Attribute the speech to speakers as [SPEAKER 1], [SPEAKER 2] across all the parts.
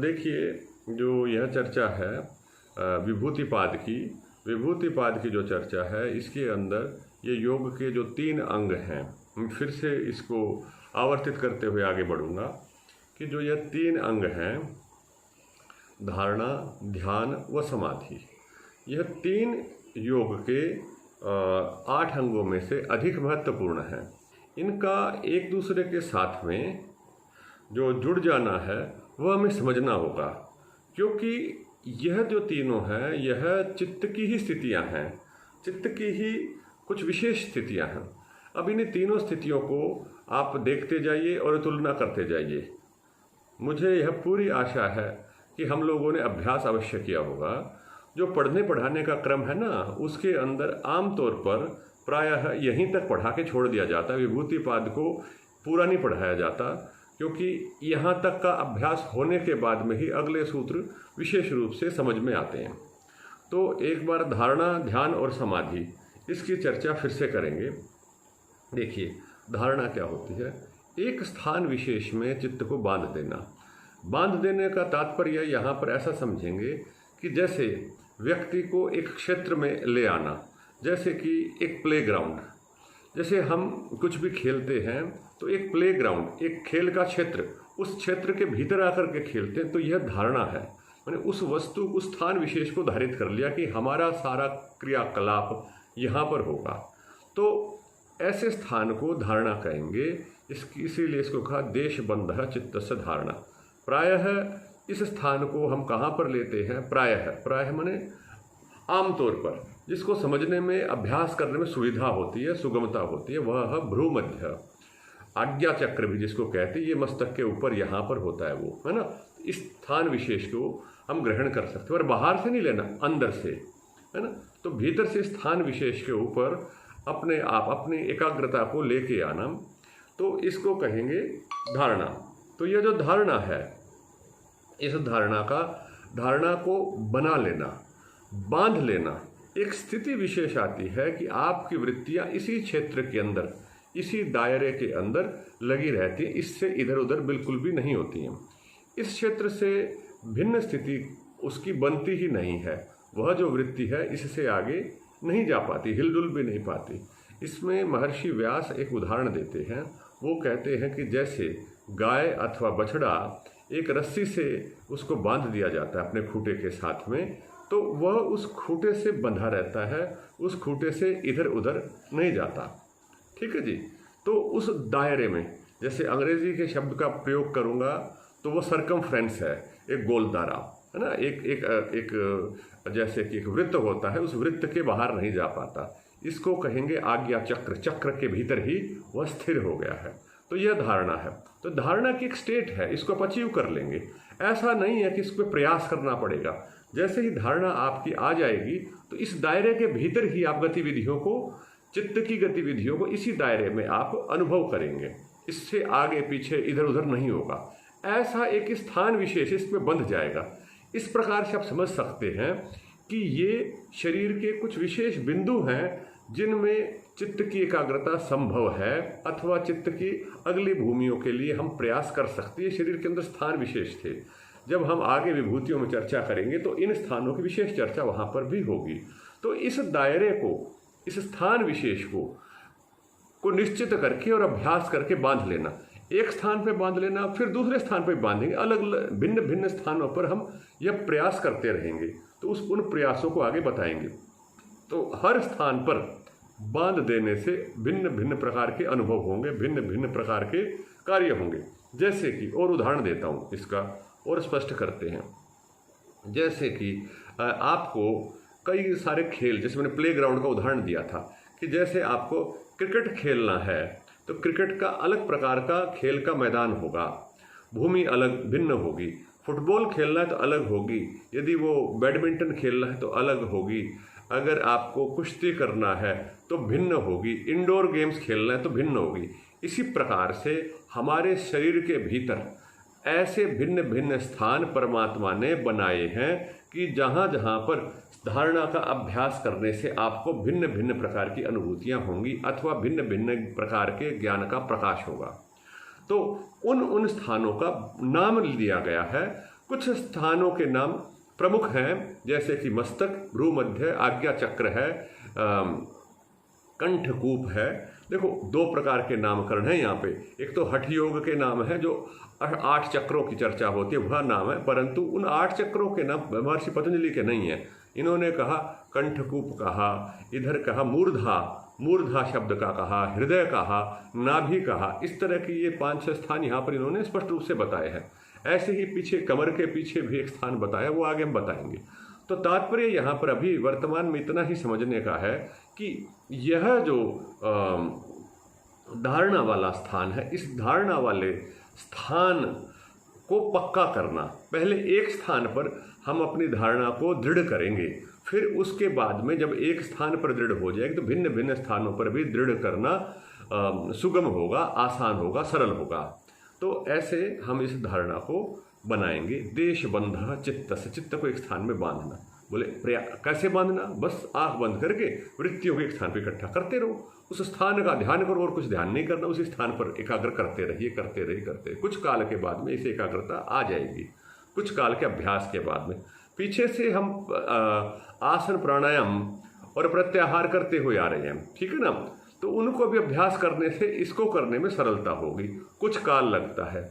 [SPEAKER 1] देखिए, जो यह चर्चा है विभूतिपाद की जो चर्चा है, इसके अंदर ये योग के जो 3 अंग हैं, फिर से इसको आवर्तित करते हुए आगे बढ़ूँगा कि जो यह 3 अंग हैं, धारणा, ध्यान व समाधि, यह 3 योग के 8 अंगों में से अधिक महत्वपूर्ण हैं। इनका एक दूसरे के साथ में जो जुड़ जाना है वह हमें समझना होगा, क्योंकि यह जो तीनों हैं यह चित्त की ही स्थितियां हैं, चित्त की ही कुछ विशेष स्थितियां हैं। अब इन तीनों स्थितियों को आप देखते जाइए और तुलना करते जाइए। मुझे यह पूरी आशा है कि हम लोगों ने अभ्यास अवश्य किया होगा। जो पढ़ने पढ़ाने का क्रम है ना, उसके अंदर आमतौर पर प्रायः यहीं तक पढ़ा के छोड़ दिया जाता है, विभूतिपाद को पूरा नहीं पढ़ाया जाता, क्योंकि यहाँ तक का अभ्यास होने के बाद में ही अगले सूत्र विशेष रूप से समझ में आते हैं। तो एक बार धारणा, ध्यान और समाधि, इसकी चर्चा फिर से करेंगे। देखिए, धारणा क्या होती है? एक स्थान विशेष में चित्त को बांध देना। बांध देने का तात्पर्य यहाँ पर ऐसा समझेंगे कि जैसे व्यक्ति को एक क्षेत्र में ले आना, जैसे कि एक प्लेग्राउंड। जैसे हम कुछ भी खेलते हैं तो एक प्लेग्राउंड, एक खेल का क्षेत्र, उस क्षेत्र के भीतर आकर के खेलते हैं, तो यह धारणा है। मैंने उस वस्तु, उस स्थान विशेष को धारित कर लिया कि हमारा सारा क्रियाकलाप यहाँ पर होगा, तो ऐसे स्थान को धारणा कहेंगे। इसीलिए इसको कहा देशबंधः चित्तस्य धारणा। प्रायः इस स्थान को हम कहाँ पर लेते हैं? प्रायः माने आमतौर पर, जिसको समझने में, अभ्यास करने में सुविधा होती है, सुगमता होती है, वह भ्रूमध्य, आज्ञा चक्र भी जिसको कहते हैं, ये मस्तक के ऊपर यहाँ पर होता है, वो है ना। इस स्थान विशेष को हम ग्रहण कर सकते हैं, और बाहर से नहीं लेना, अंदर से, है ना। तो भीतर से स्थान विशेष के ऊपर अपने आप अपनी एकाग्रता को लेके आना, तो इसको कहेंगे धारणा। तो यह जो धारणा है, इस धारणा को बना लेना, बांध लेना। एक स्थिति विशेष आती है कि आपकी वृत्तियां इसी क्षेत्र के अंदर, इसी दायरे के अंदर लगी रहती हैं, इससे इधर उधर बिल्कुल भी नहीं होती हैं। इस क्षेत्र से भिन्न स्थिति उसकी बनती ही नहीं है। वह जो वृत्ति है इससे आगे नहीं जा पाती, हिलडुल भी नहीं पाती। इसमें महर्षि व्यास एक उदाहरण देते हैं। वो कहते हैं कि जैसे गाय अथवा बछड़ा, एक रस्सी से उसको बांध दिया जाता है अपने खूंटे के साथ में, तो वह उस खूंटे से बंधा रहता है, उस खूंटे से इधर उधर नहीं जाता। ठीक है जी। तो उस दायरे में, जैसे अंग्रेजी के शब्द का प्रयोग करूँगा तो वो सर्कमफ्रेंस है, एक गोल दायरा, है ना। एक जैसे कि एक वृत्त होता है, उस वृत्त के बाहर नहीं जा पाता। इसको कहेंगे आज्ञा चक्र। चक्र के भीतर ही वह स्थिर हो गया है। तो यह धारणा है। तो धारणा की एक स्टेट है, इसको आप अचीव कर लेंगे। ऐसा नहीं है कि इस पर प्रयास करना पड़ेगा। जैसे ही धारणा आपकी आ जाएगी तो इस दायरे के भीतर ही आप गतिविधियों को, चित्त की गतिविधियों को इसी दायरे में आप अनुभव करेंगे। इससे आगे पीछे इधर उधर नहीं होगा। ऐसा एक स्थान विशेष इसमें बंध जाएगा। इस प्रकार से आप समझ सकते हैं कि ये शरीर के कुछ विशेष बिंदु हैं जिनमें चित्त की एकाग्रता संभव है, अथवा चित्त की अगली भूमियों के लिए हम प्रयास कर सकते हैं। शरीर के अंदर स्थान विशेष थे। जब हम आगे विभूतियों में चर्चा करेंगे तो इन स्थानों की विशेष चर्चा वहाँ पर भी होगी। तो इस दायरे को, इस स्थान विशेष को निश्चित करके और अभ्यास करके बांध लेना। एक स्थान पे बांध लेना, फिर दूसरे स्थान पे बांधेंगे। अलग भिन्न भिन्न स्थानों पर हम यह प्रयास करते रहेंगे, तो उन प्रयासों को आगे बताएंगे। तो हर स्थान पर बांध देने से भिन्न भिन्न प्रकार के अनुभव होंगे, भिन्न भिन्न प्रकार के कार्य होंगे। जैसे कि, और उदाहरण देता हूँ इसका और स्पष्ट करते हैं। जैसे कि आपको कई सारे खेल, जैसे मैंने प्लेग्राउंड का उदाहरण दिया था, कि जैसे आपको क्रिकेट खेलना है तो क्रिकेट का अलग प्रकार का खेल का मैदान होगा, भूमि अलग भिन्न होगी। फुटबॉल खेलना है तो अलग होगी, यदि वो बैडमिंटन खेलना है तो अलग होगी, अगर आपको कुश्ती करना है तो भिन्न होगी, इंडोर गेम्स खेलना है तो भिन्न होगी। इसी प्रकार से हमारे शरीर के भीतर ऐसे भिन्न भिन्न स्थान परमात्मा ने बनाए हैं कि जहाँ जहाँ पर धारणा का अभ्यास करने से आपको भिन्न भिन्न प्रकार की अनुभूतियाँ होंगी, अथवा भिन्न भिन्न प्रकार के ज्ञान का प्रकाश होगा। तो उन स्थानों का नाम लिया गया है। कुछ स्थानों के नाम प्रमुख हैं, जैसे कि मस्तक, भ्रूमध्य, आज्ञा चक्र है, कंठकूप है। देखो 2 प्रकार के नामकरण हैं यहाँ पे। एक तो हठ योग के नाम है, जो 8 चक्रों की चर्चा होती है, वह नाम है, परंतु उन 8 चक्रों के नाम महर्षि पतंजलि के नहीं है। इन्होंने कहा कंठकूप कहा, इधर कहा मूर्धा शब्द का कहा, हृदय कहा, नाभि कहा। इस तरह की ये 5-6 स्थान यहाँ पर इन्होंने स्पष्ट रूप से बताए हैं। ऐसे ही पीछे कमर के पीछे भी एक स्थान बताया, वो आगे हम बताएंगे। तो तात्पर्य यहाँ पर अभी वर्तमान में इतना ही समझने का है कि यह जो धारणा वाला स्थान है, इस धारणा वाले स्थान को पक्का करना। पहले एक स्थान पर हम अपनी धारणा को दृढ़ करेंगे, फिर उसके बाद में जब एक स्थान पर दृढ़ हो जाएगी तो भिन्न भिन्न स्थानों पर भी दृढ़ करना सुगम होगा, आसान होगा, सरल होगा। तो ऐसे हम इस धारणा को बनाएंगे। देश बंध चित्त से, चित्त को एक स्थान में बांधना। बोले कैसे बांधना? बस आंख बंद करके वृत्तियों को एक स्थान पर इकट्ठा करते रहो, उस स्थान का ध्यान करो और कुछ ध्यान नहीं करना, उसी स्थान पर एकाग्र करते रहिए, करते रहिए। कुछ काल के बाद में इसे एकाग्रता आ जाएगी, कुछ काल के अभ्यास के बाद में। पीछे से हम आसन, प्राणायाम और प्रत्याहार करते हुए आ रहे हैं, ठीक है ना। तो उनको भी अभ्यास करने से इसको करने में सरलता होगी। कुछ काल लगता है,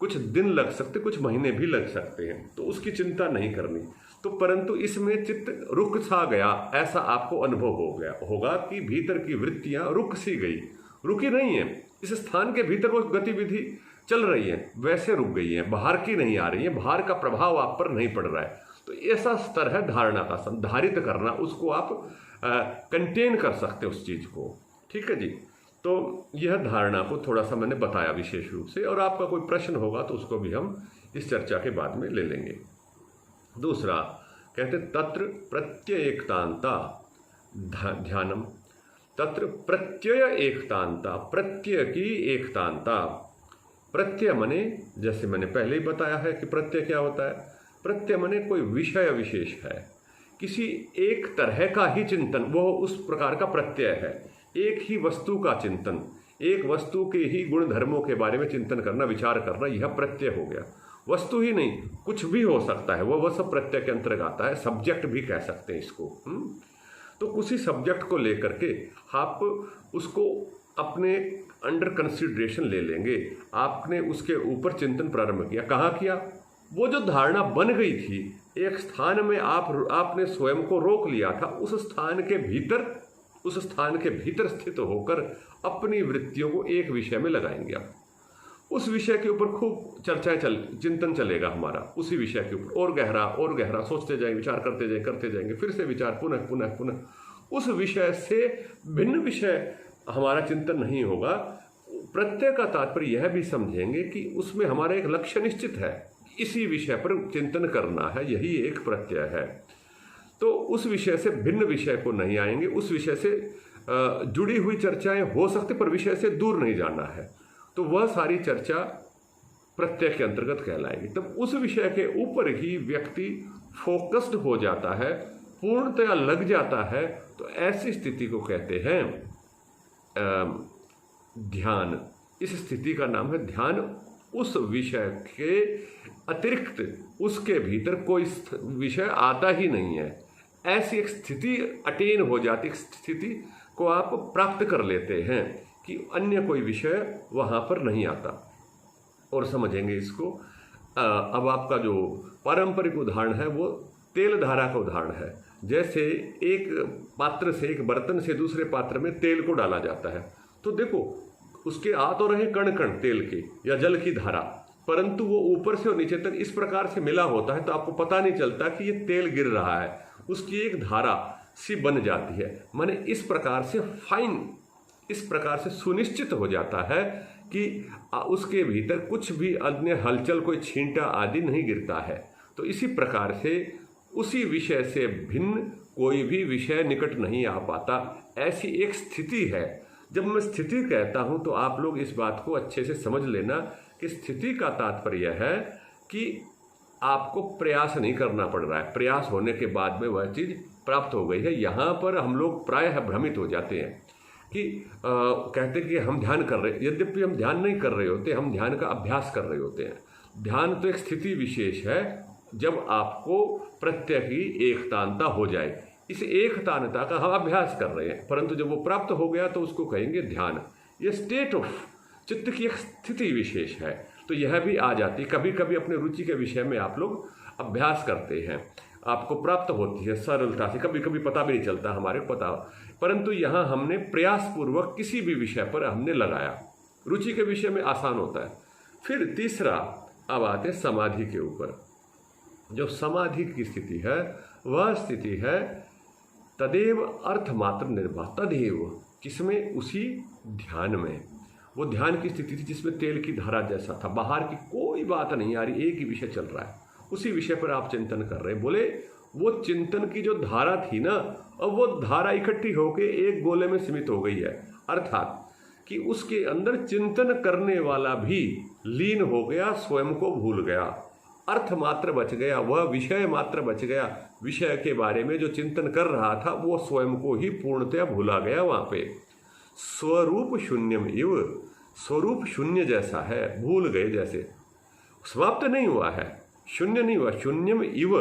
[SPEAKER 1] कुछ दिन लग सकते, कुछ महीने भी लग सकते हैं, तो उसकी चिंता नहीं करनी। तो परंतु इसमें चित्त रुक सा गया, ऐसा आपको अनुभव हो गया होगा कि भीतर की वृत्तियां रुक सी गई, रुकी नहीं है। इस स्थान के भीतर वो गतिविधि चल रही है, वैसे रुक गई है, बाहर की नहीं आ रही है, बाहर का प्रभाव आप पर नहीं पड़ रहा है। तो ऐसा स्तर है धारणा का, संधारित करना, उसको आप कंटेन कर सकते उस चीज़ को, ठीक है जी। तो यह धारणा को थोड़ा सा मैंने बताया विशेष रूप से, और आपका कोई प्रश्न होगा तो उसको भी हम इस चर्चा के बाद में ले लेंगे। दूसरा कहते तत्र प्रत्यय एकतांता ध्यानम, तत्र प्रत्यय एकतांता, प्रत्यय की एकतांता। प्रत्यय मने, जैसे मैंने पहले ही बताया है कि प्रत्यय क्या होता है। प्रत्यय मने कोई विषय विशेष है, किसी एक तरह का ही चिंतन, वो उस प्रकार का प्रत्यय है। एक ही वस्तु का चिंतन, एक वस्तु के ही गुण धर्मों के बारे में चिंतन करना, विचार करना, यह प्रत्यय हो गया। वस्तु ही नहीं, कुछ भी हो सकता है, वह सब प्रत्यय के अंतर्गत आता है। सब्जेक्ट भी कह सकते हैं इसको। तो उसी सब्जेक्ट को लेकर के आप उसको अपने अंडर कंसिडरेशन ले लेंगे। आपने उसके ऊपर चिंतन प्रारंभ किया, कहाँ किया? वो जो धारणा बन गई थी, एक स्थान में आपने स्वयं को रोक लिया था, उस स्थान के भीतर स्थित होकर अपनी वृत्तियों को एक विषय में लगाएंगे। आप उस विषय के ऊपर खूब चिंतन चलेगा हमारा, उसी विषय के ऊपर और गहरा सोचते जाएंगे, विचार करते जाएंगे, फिर से विचार, पुनः उस विषय से भिन्न विषय हमारा चिंतन नहीं होगा। प्रत्यय का तात्पर्य यह भी समझेंगे कि उसमें हमारा एक लक्ष्य निश्चित है, इसी विषय पर चिंतन करना है, यही एक प्रत्यय है। तो उस विषय से भिन्न विषय को नहीं आएंगे, उस विषय से जुड़ी हुई चर्चाएं हो सकती, पर विषय से दूर नहीं जाना है। तो वह सारी चर्चा प्रत्यय के अंतर्गत कहलाएगी। तब उस विषय के ऊपर ही व्यक्ति फोकस्ड हो जाता है, पूर्णतया लग जाता है। तो ऐसी स्थिति को कहते हैं ध्यान। इस स्थिति का नाम है ध्यान। उस विषय के अतिरिक्त उसके भीतर कोई विषय आता ही नहीं है, ऐसी एक स्थिति अटेन हो जाती, एक स्थिति को आप प्राप्त कर लेते हैं कि अन्य कोई विषय वहाँ पर नहीं आता। और समझेंगे इसको। अब आपका जो पारंपरिक उदाहरण है वो तेल धारा का उदाहरण है। जैसे एक पात्र से, एक बर्तन से दूसरे पात्र में तेल को डाला जाता है, तो देखो उसके आ तो रहे कण कण तेल के या जल की धारा, परंतु वो ऊपर से और नीचे तक इस प्रकार से मिला होता है तो आपको पता नहीं चलता कि ये तेल गिर रहा है, उसकी एक धारा सी बन जाती है। माने इस प्रकार से फाइन, इस प्रकार से सुनिश्चित हो जाता है कि उसके भीतर कुछ भी अन्य हलचल, कोई छींटा आदि नहीं गिरता है। तो इसी प्रकार से उसी विषय से भिन्न कोई भी विषय निकट नहीं आ पाता, ऐसी एक स्थिति है। जब मैं स्थिति कहता हूं तो आप लोग इस बात को अच्छे से समझ लेना कि स्थिति का तात्पर्य है कि आपको प्रयास नहीं करना पड़ रहा है, प्रयास होने के बाद में वह चीज़ प्राप्त हो गई है। यहाँ पर हम लोग प्रायः भ्रमित हो जाते हैं कि कहते कि हम ध्यान कर रहे, यद्यपि हम ध्यान नहीं कर रहे होते, हम ध्यान का अभ्यास कर रहे होते हैं। ध्यान तो एक स्थिति विशेष है जब आपको प्रत्यय की एकतानता हो जाए। इस एकतानता का हम अभ्यास कर रहे हैं, परंतु जब वो प्राप्त हो गया तो उसको कहेंगे ध्यान। ये स्टेट ऑफ चित्त की एक स्थिति विशेष है। तो यह भी आ जाती, कभी कभी अपने रुचि के विषय में आप लोग अभ्यास करते हैं, आपको प्राप्त होती है सरलता से, कभी कभी पता भी नहीं चलता हमारे पता, परंतु यहाँ हमने प्रयासपूर्वक किसी भी विषय पर हमने लगाया, रुचि के विषय में आसान होता है। फिर तीसरा अब आते हैं समाधि के ऊपर। जो समाधि की स्थिति है वह स्थिति है तदेव अर्थमात्र निर्वाह। तदेव किसमें? उसी ध्यान में। वो ध्यान की स्थिति थी जिसमें तेल की धारा जैसा था, बाहर की कोई बात नहीं आ रही, एक ही विषय चल रहा है, उसी विषय पर आप चिंतन कर रहे हैं। बोले वो चिंतन की जो धारा थी ना, अब वो धारा इकट्ठी होके एक गोले में सीमित हो गई है, अर्थात कि उसके अंदर चिंतन करने वाला भी लीन हो गया, स्वयं को भूल गया, अर्थ मात्र बच गया, वह विषय मात्र बच गया। विषय के बारे में जो चिंतन कर रहा था वो स्वयं को ही पूर्णतया भूला गया। वहाँ पे स्वरूप शून्यम इव, स्वरूप शून्य जैसा है, भूल गए जैसे, समाप्त नहीं हुआ है, शून्य नहीं हुआ, शून्यम इव,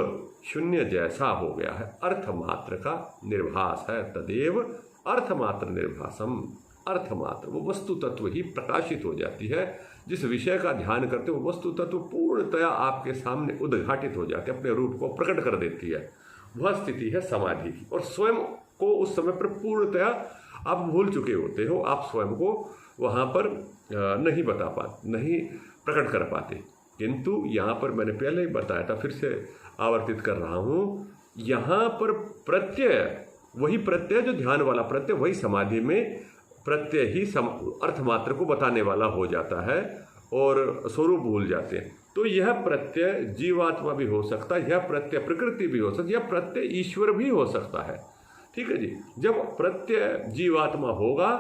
[SPEAKER 1] शून्य जैसा हो गया है, अर्थमात्र का निर्भास है। तदेव अर्थमात्र निर्भासम, अर्थमात्र वो वस्तु तत्व ही प्रकाशित हो जाती है। जिस विषय का ध्यान करते हो वस्तु तत्व पूर्णतया आपके सामने उद्घाटित हो जाती है, अपने रूप को प्रकट कर देती है। वह स्थिति है समाधि की। और स्वयं को उस समय पर पूर्णतया आप भूल चुके होते हो, आप स्वयं को वहाँ पर नहीं बता पाते, नहीं प्रकट कर पाते। किंतु यहाँ पर मैंने पहले ही बताया था, फिर से आवर्तित कर रहा हूँ, यहाँ पर प्रत्यय, वही प्रत्यय जो ध्यान वाला प्रत्यय, वही समाधि में प्रत्यय ही अर्थमात्र को बताने वाला हो जाता है और स्वरूप भूल जाते हैं। तो यह प्रत्यय जीवात्मा भी हो सकता है, यह प्रत्यय प्रकृति भी हो सकती है, यह प्रत्यय ईश्वर भी हो सकता है। ठीक है जी। जब प्रत्यय जीवात्मा होगा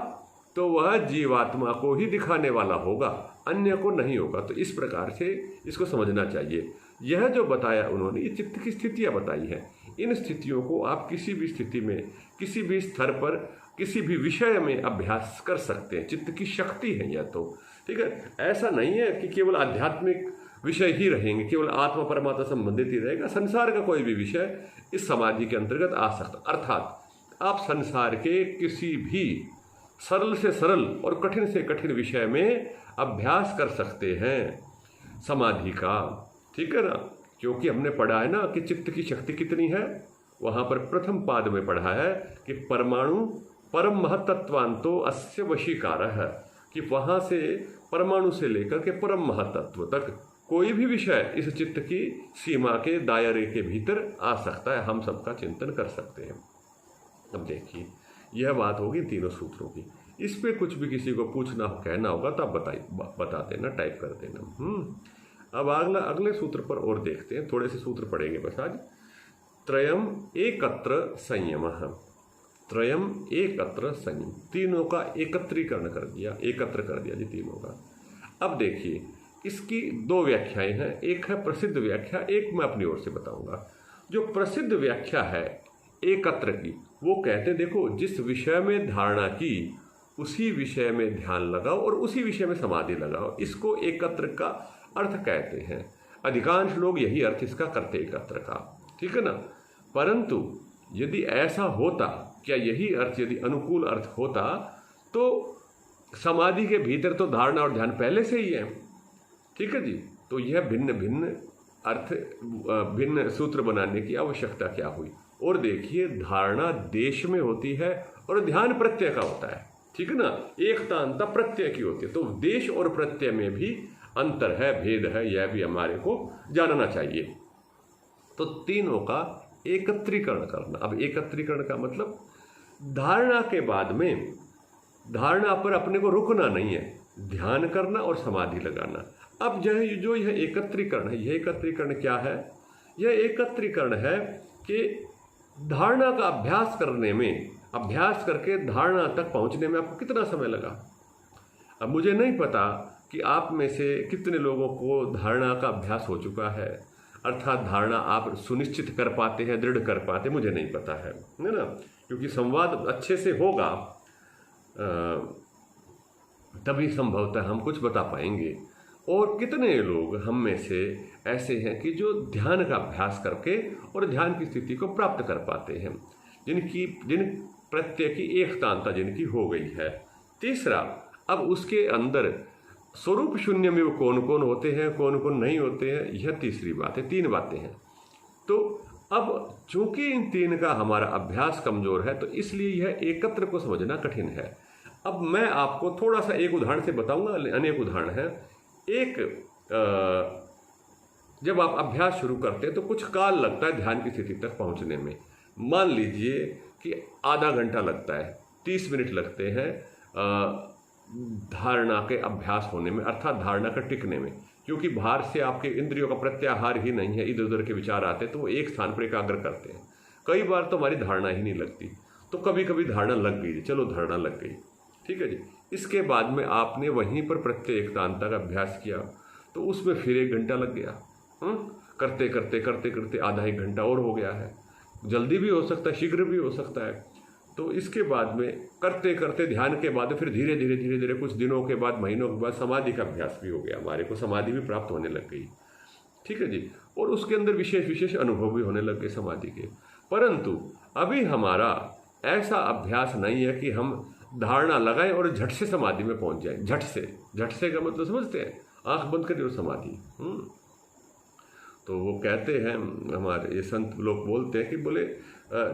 [SPEAKER 1] तो वह जीवात्मा को ही दिखाने वाला होगा, अन्य को नहीं होगा। तो इस प्रकार से इसको समझना चाहिए। यह जो बताया उन्होंने, ये चित्त की स्थितियाँ बताई हैं। इन स्थितियों को आप किसी भी स्थिति में, किसी भी स्तर पर, किसी भी विषय में अभ्यास कर सकते हैं। चित्त की शक्ति है यह तो। ठीक है, ऐसा नहीं है कि केवल आध्यात्मिक विषय ही रहेंगे, केवल आत्मा परमात्मा संबंधित ही रहेगा। संसार का कोई भी विषय इस समाधि के अंतर्गत आ सकता। अर्थात आप संसार के किसी भी सरल से सरल और कठिन से कठिन विषय में अभ्यास कर सकते हैं समाधि का। ठीक है ना, क्योंकि हमने पढ़ा है ना कि चित्त की शक्ति कितनी है। वहाँ पर प्रथम पाद में पढ़ा है कि परमाणु परम महतत्वांतो अस्य वशीकार है, कि वहाँ से परमाणु से लेकर के परम महतत्व तक कोई भी विषय इस चित्त की सीमा के दायरे के भीतर आ सकता है, हम सबका चिंतन कर सकते हैं। अब देखिए, यह बात होगी तीनों सूत्रों की। इस पे कुछ भी किसी को पूछना हो, कहना होगा तो आप बता देना, टाइप कर देना। अब अगले सूत्र पर और देखते हैं, थोड़े से सूत्र पढ़ेंगे बस आज। त्रयम एकत्र संयम, त्रयम एकत्र संयम, तीनों का एकत्रीकरण कर दिया, एकत्र कर दिया जी तीनों का। अब देखिए, इसकी दो व्याख्याएं हैं, एक है प्रसिद्ध व्याख्या, एक मैं अपनी ओर से बताऊंगा। जो प्रसिद्ध व्याख्या है एकत्र की, वो कहते देखो, जिस विषय में धारणा की उसी विषय में ध्यान लगाओ और उसी विषय में समाधि लगाओ, इसको एकत्र का अर्थ कहते हैं। अधिकांश लोग यही अर्थ इसका करते, एकत्र का। ठीक है ना। परंतु यदि ऐसा होता, क्या यही अर्थ यदि अनुकूल अर्थ होता, तो समाधि के भीतर तो धारणा और ध्यान पहले से ही है। ठीक है जी। तो यह भिन्न भिन्न अर्थ, भिन्न सूत्र बनाने की आवश्यकता क्या हुई। और देखिए, धारणा देश में होती है और ध्यान प्रत्यय का होता है। ठीक है ना, एकता अंतर प्रत्यय की होती है। तो देश और प्रत्यय में भी अंतर है, भेद है, यह भी हमारे को जानना चाहिए। तो तीनों का एकत्रीकरण करना। अब एकत्रीकरण का मतलब धारणा के बाद में, धारणा पर अपने को रुकना नहीं है, ध्यान करना और समाधि लगाना। अब जो यह एकत्रीकरण है, यह एकत्रीकरण क्या है? यह एकत्रीकरण है कि धारणा का अभ्यास करने में, अभ्यास करके धारणा तक पहुंचने में आपको कितना समय लगा। अब मुझे नहीं पता कि आप में से कितने लोगों को धारणा का अभ्यास हो चुका है, अर्थात धारणा आप सुनिश्चित कर पाते हैं, दृढ़ कर पाते, मुझे नहीं पता है ना। क्योंकि संवाद अच्छे से होगा तभी संभवतः हम कुछ बता पाएंगे। और कितने लोग हम में से ऐसे हैं कि जो ध्यान का अभ्यास करके और ध्यान की स्थिति को प्राप्त कर पाते हैं, जिन प्रत्यय की एकतांता जिनकी हो गई है। तीसरा, अब उसके अंदर स्वरूप शून्य में वो कौन कौन होते हैं, कौन कौन नहीं होते हैं, यह तीसरी बात है। 3 बातें हैं। तो अब चूंकि इन 3 का हमारा अभ्यास कमजोर है, तो इसलिए यह एकत्र को समझना कठिन है। अब मैं आपको थोड़ा सा एक उदाहरण से बताऊंगा, अनेक उदाहरण हैं। एक जब आप अभ्यास शुरू करते हैं तो कुछ काल लगता है ध्यान की स्थिति तक पहुंचने में। मान लीजिए कि आधा घंटा लगता है, 30 मिनट लगते हैं धारणा के अभ्यास होने में, अर्थात धारणा का टिकने में। क्योंकि बाहर से आपके इंद्रियों का प्रत्याहार ही नहीं है, इधर उधर के विचार आते हैं तो वो एक स्थान पर एकाग्र करते हैं। कई बार तो हमारी धारणा ही नहीं लगती, तो कभी कभी धारणा लग गई, चलो धारणा लग गई, ठीक है जी। इसके बाद में आपने वहीं पर प्रत्यय एकांता का अभ्यास किया, तो उसमें फिर 1 घंटा लग गया। करते करते करते करते आधा 1 घंटा और हो गया है। जल्दी भी हो सकता है, शीघ्र भी हो सकता है। तो इसके बाद में करते करते ध्यान के बाद फिर धीरे धीरे धीरे धीरे कुछ दिनों के बाद, महीनों के बाद समाधि का अभ्यास भी हो गया, हमारे को समाधि भी प्राप्त होने लग गई, ठीक है जी। और उसके अंदर विशेष विशेष अनुभव भी होने लग गए समाधि के। परंतु अभी हमारा ऐसा अभ्यास नहीं है कि हम धारणा लगाएं और झट से समाधि में पहुंच जाएं। झट से का मतलब समझते हैं, आंख बंद करिए और समाधि। तो वो कहते हैं, हमारे ये संत लोग बोलते हैं कि बोले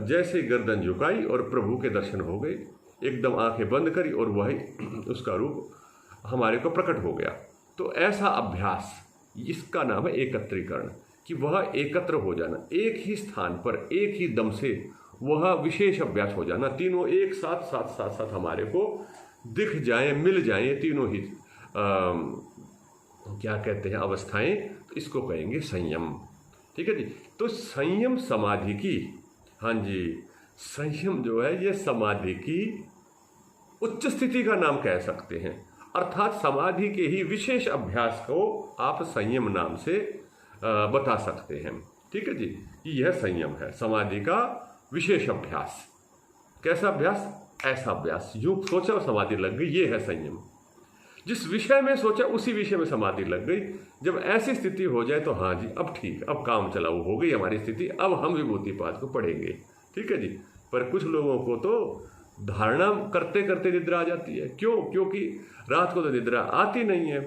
[SPEAKER 1] जैसे गर्दन झुकाई और प्रभु के दर्शन हो गए, एकदम आंखें बंद करी और वही उसका रूप हमारे को प्रकट हो गया। तो ऐसा अभ्यास, इसका नाम है एकत्रीकरण, कि वह एकत्र हो जाना, एक ही स्थान पर एक ही दम से वह विशेष अभ्यास हो जाना। तीनों एक साथ साथ साथ साथ हमारे को दिख जाएं, मिल जाएं, तीनों ही क्या कहते हैं अवस्थाएं, तो इसको कहेंगे संयम, ठीक है जी। तो संयम समाधि की, हाँ जी, संयम जो है ये समाधि की उच्च स्थिति का नाम कह सकते हैं। अर्थात समाधि के ही विशेष अभ्यास को आप संयम नाम से बता सकते हैं, ठीक है जी। यह संयम है, समाधि का विशेष अभ्यास। कैसा अभ्यास? ऐसा अभ्यास, यूं सोचा और समाधि लग गई, ये है संयम। जिस विषय में सोचा उसी विषय में समाधि लग गई। जब ऐसी स्थिति हो जाए तो हाँ जी, अब ठीक, अब काम चला, वो हो गई हमारी स्थिति, अब हम विभूतिपाद को पढ़ेंगे, ठीक है जी। पर कुछ लोगों को तो धारणा करते करते निद्रा आ जाती है। क्यों? क्योंकि रात को तो निद्रा आती नहीं है,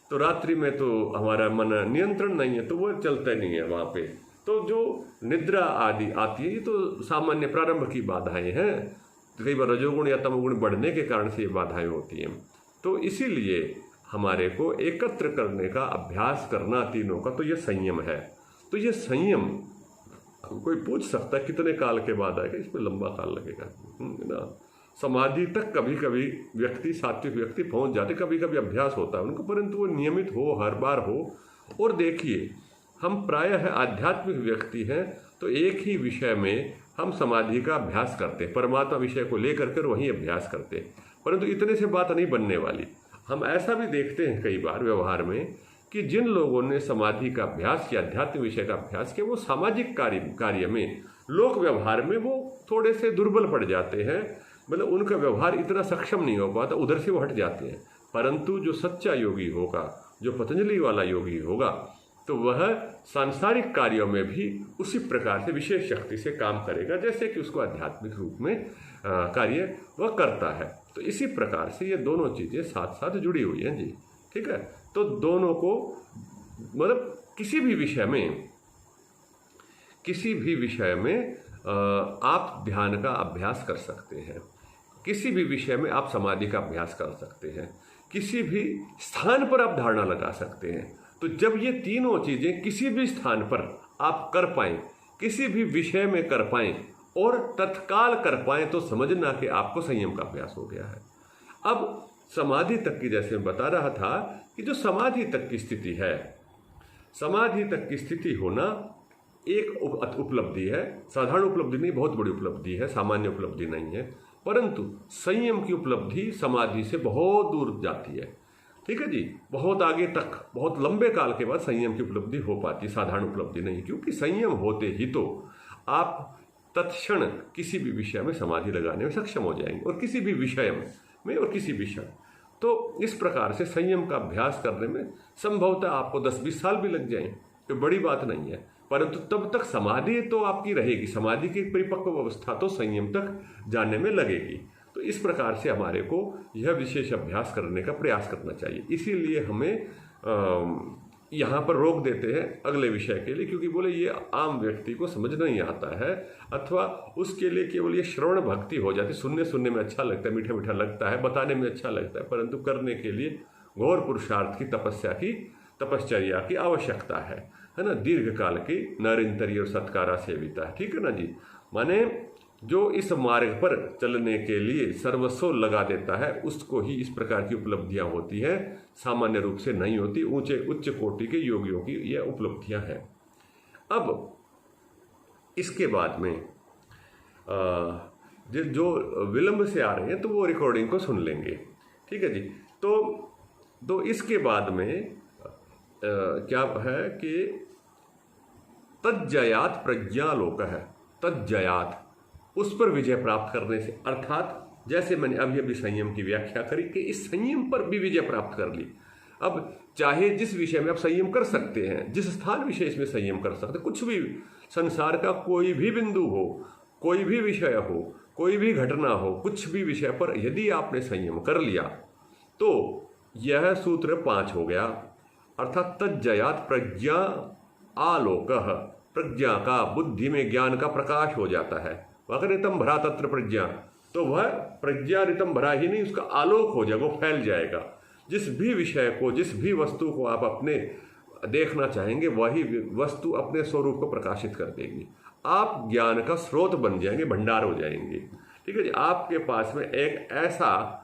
[SPEAKER 1] तो रात्रि में तो हमारा मन नियंत्रण नहीं है, तो वो चलता नहीं है वहाँ पे। तो जो निद्रा आदि आती है, ये तो सामान्य प्रारंभ की बाधाएं हैं। कई बार रजोगुण या तमोगुण बढ़ने के कारण से ये बाधाएं होती हैं। तो इसीलिए हमारे को एकत्र करने का अभ्यास करना तीनों का, तो ये संयम है। तो ये संयम कोई पूछ सकता है कितने काल के बाद आएगा, इसमें लंबा काल लगेगा ना। समाधि तक कभी कभी व्यक्ति, सात्विक व्यक्ति पहुंच जाते, कभी कभी अभ्यास होता है उनको, परंतु वो नियमित हो, हर बार हो। और देखिए, हम प्रायः आध्यात्मिक व्यक्ति हैं, तो एक ही विषय में हम समाधि का अभ्यास करते हैं, परमात्मा विषय को लेकर कर वहीं अभ्यास करते हैं। परंतु इतने से बात नहीं बनने वाली। हम ऐसा भी देखते हैं कई बार व्यवहार में कि जिन लोगों ने समाधि का अभ्यास किया, अध्यात्म विषय का अभ्यास किया, वो सामाजिक कार्य में, लोक व्यवहार में वो थोड़े से दुर्बल पड़ जाते हैं। मतलब उनका व्यवहार इतना सक्षम नहीं हो पाता, उधर से वो हट जाते हैं। परंतु जो सच्चा योगी होगा, जो पतंजलि वाला योगी होगा, तो वह सांसारिक कार्यों में भी उसी प्रकार से विशेष शक्ति से काम करेगा जैसे कि उसको आध्यात्मिक रूप में कार्य वह करता है। तो इसी प्रकार से ये दोनों चीज़ें साथ साथ जुड़ी हुई हैं जी, ठीक है। तो दोनों को, मतलब किसी भी विषय में आप ध्यान का अभ्यास कर सकते हैं, किसी भी विषय में आप समाधि का अभ्यास कर सकते हैं, किसी भी स्थान पर आप धारणा लगा सकते हैं। तो जब ये तीनों चीज़ें किसी भी स्थान पर आप कर पाएं, किसी भी विषय में कर पाएं और तत्काल कर पाएं, तो समझना कि आपको संयम का अभ्यास हो गया है। अब समाधि तक की, जैसे मैं बता रहा था कि जो समाधि तक की स्थिति है, समाधि तक की स्थिति होना एक उपलब्धि है, साधारण उपलब्धि नहीं, बहुत बड़ी उपलब्धि है, सामान्य उपलब्धि नहीं है। परंतु संयम की उपलब्धि समाधि से बहुत दूर जाती है, ठीक है जी, बहुत आगे तक, बहुत लंबे काल के बाद संयम की उपलब्धि हो पाती, साधारण उपलब्धि नहीं। क्योंकि संयम होते ही तो आप तत्क्षण किसी भी विषय में समाधि लगाने में सक्षम हो जाएंगे, और किसी भी विषय में और किसी भी क्षण। तो इस प्रकार से संयम का अभ्यास करने में संभवतः आपको 10-20 साल भी लग जाएं, तो बड़ी बात नहीं है, परंतु तब तक समाधि तो आपकी रहेगी। समाधि की परिपक्व अवस्था तो संयम तक जाने में लगेगी। तो इस प्रकार से हमारे को यह विशेष अभ्यास करने का प्रयास करना चाहिए। इसीलिए हमें यहाँ पर रोक देते हैं अगले विषय के लिए, क्योंकि बोले ये आम व्यक्ति को समझ नहीं आता है, अथवा उसके लिए केवल ये श्रवण भक्ति हो जाती, सुनने में अच्छा लगता है, मीठा मीठा लगता है, बताने में अच्छा लगता है, परंतु करने के लिए घोर पुरुषार्थ की तपश्चर्या की आवश्यकता है ना। दीर्घ काल की नरिंतरी और सत्कारा सेविता है, ठीक है ना जी। माने जो इस मार्ग पर चलने के लिए सर्वस्व लगा देता है उसको ही इस प्रकार की उपलब्धियां होती हैं, सामान्य रूप से नहीं होती। उच्च कोटि के योगियों की यह उपलब्धियां हैं। अब इसके बाद में जो विलंब से आ रहे हैं तो वो रिकॉर्डिंग को सुन लेंगे, ठीक है जी। तो इसके बाद में क्या है कि तज्जयात प्रज्ञालोक है। तज्जयात उस पर विजय प्राप्त करने से, अर्थात जैसे मैंने अभी संयम की व्याख्या करी कि इस संयम पर भी विजय प्राप्त कर ली। अब चाहे जिस विषय में आप संयम कर सकते हैं, जिस स्थान विशेष में संयम कर सकते हैं, कुछ भी संसार का कोई भी बिंदु हो, कोई भी विषय हो, कोई भी घटना हो, कुछ भी विषय पर यदि आपने संयम कर लिया तो यह सूत्र 5 हो गया। अर्थात तज्जयात प्रज्ञा आलोकः, प्रज्ञा का, बुद्धि में ज्ञान का प्रकाश हो जाता है। वक्रितम भरा तत्र प्रज्ञा, तो वह प्रज्ञा रितम भरा ही नहीं, उसका आलोक हो जाएगा, वो फैल जाएगा। जिस भी विषय को, जिस भी वस्तु को आप अपने देखना चाहेंगे वही वस्तु अपने स्वरूप को प्रकाशित कर देगी। आप ज्ञान का स्रोत बन जाएंगे, भंडार हो जाएंगे, ठीक है जी। आपके पास में एक ऐसा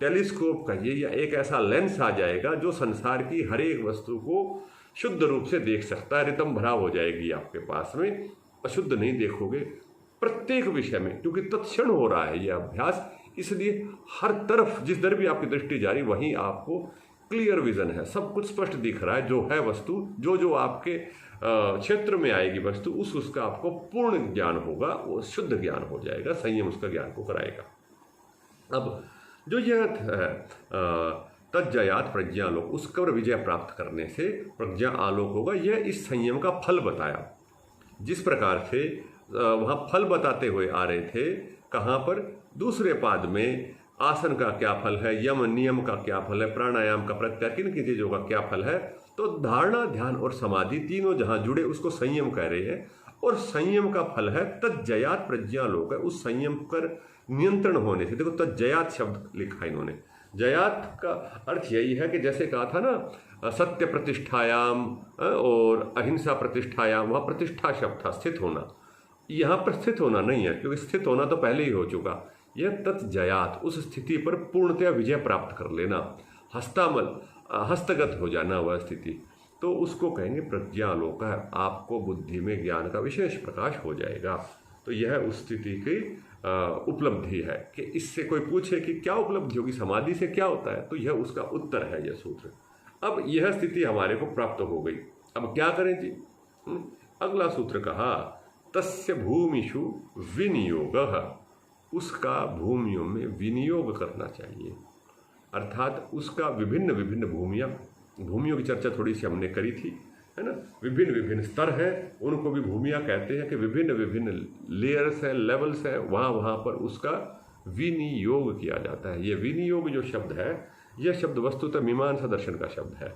[SPEAKER 1] टेलीस्कोप कहिए या एक ऐसा लेंस आ जाएगा जो संसार की हर एक वस्तु को शुद्ध रूप से देख सकता है। रितम भरा हो जाएगी आपके पास में, अशुद्ध नहीं देखोगे प्रत्येक विषय में, क्योंकि तत्क्षण हो रहा है यह अभ्यास। इसलिए हर तरफ जिस तरफ भी आपकी दृष्टि जा रही वहीं आपको क्लियर विजन है, सब कुछ स्पष्ट दिख रहा है। जो है वस्तु, जो आपके क्षेत्र में आएगी वस्तु, उसका आपको पूर्ण ज्ञान होगा, वो शुद्ध ज्ञान हो जाएगा। संयम उसका ज्ञान को कराएगा। अब जो यह तज्जयात प्रज्ञालोक, उसका विजय प्राप्त करने से प्रज्ञा आलोक होगा। यह इस संयम का फल बताया। जिस प्रकार से वहाँ फल बताते हुए आ रहे थे, कहाँ पर, दूसरे पाद में आसन का क्या फल है, यम नियम का क्या फल है, प्राणायाम का, प्रत्याहार, किन किन चीज़ों का क्या फल है। तो धारणा, ध्यान और समाधि तीनों जहाँ जुड़े उसको संयम कह रहे हैं। और संयम का फल है तज्जयात प्रज्ञालोक है। उस संयम पर नियंत्रण होने से, देखो तज्जयात शब्द लिखा इन्होंने। जयात का अर्थ यही है कि जैसे कहा था ना, सत्य प्रतिष्ठायाम और अहिंसा प्रतिष्ठायाम, वहाँ प्रतिष्ठा शब्द था, स्थित होना। यहाँ पर स्थित होना नहीं है, क्योंकि स्थित होना तो पहले ही हो चुका। यह तत्जयात, उस स्थिति पर पूर्णतया विजय प्राप्त कर लेना, हस्तगत हो जाना वह स्थिति, तो उसको कहेंगे प्रज्ञालोक है। आपको बुद्धि में ज्ञान का विशेष प्रकाश हो जाएगा। तो यह उस स्थिति की उपलब्धि है। कि इससे कोई पूछे कि क्या उपलब्धि होगी, समाधि से क्या होता है, तो यह उसका उत्तर है यह सूत्र। अब यह स्थिति हमारे को प्राप्त हो गई। अब क्या करें जी? अगला सूत्र कहा, तस्य भूमिषु विनियोगः, उसका भूमियों में विनियोग करना चाहिए। अर्थात उसका विभिन्न विभिन्न भूमियों की चर्चा थोड़ी सी हमने करी थी, है ना। विभिन्न विभिन्न स्तर हैं, उनको भी भूमियाँ कहते हैं कि विभिन्न विभिन्न लेयर्स हैं, लेवल्स हैं, वहाँ पर उसका विनियोग किया जाता है। ये विनियोग जो शब्द है, यह शब्द वस्तुतः मीमांसा दर्शन का शब्द है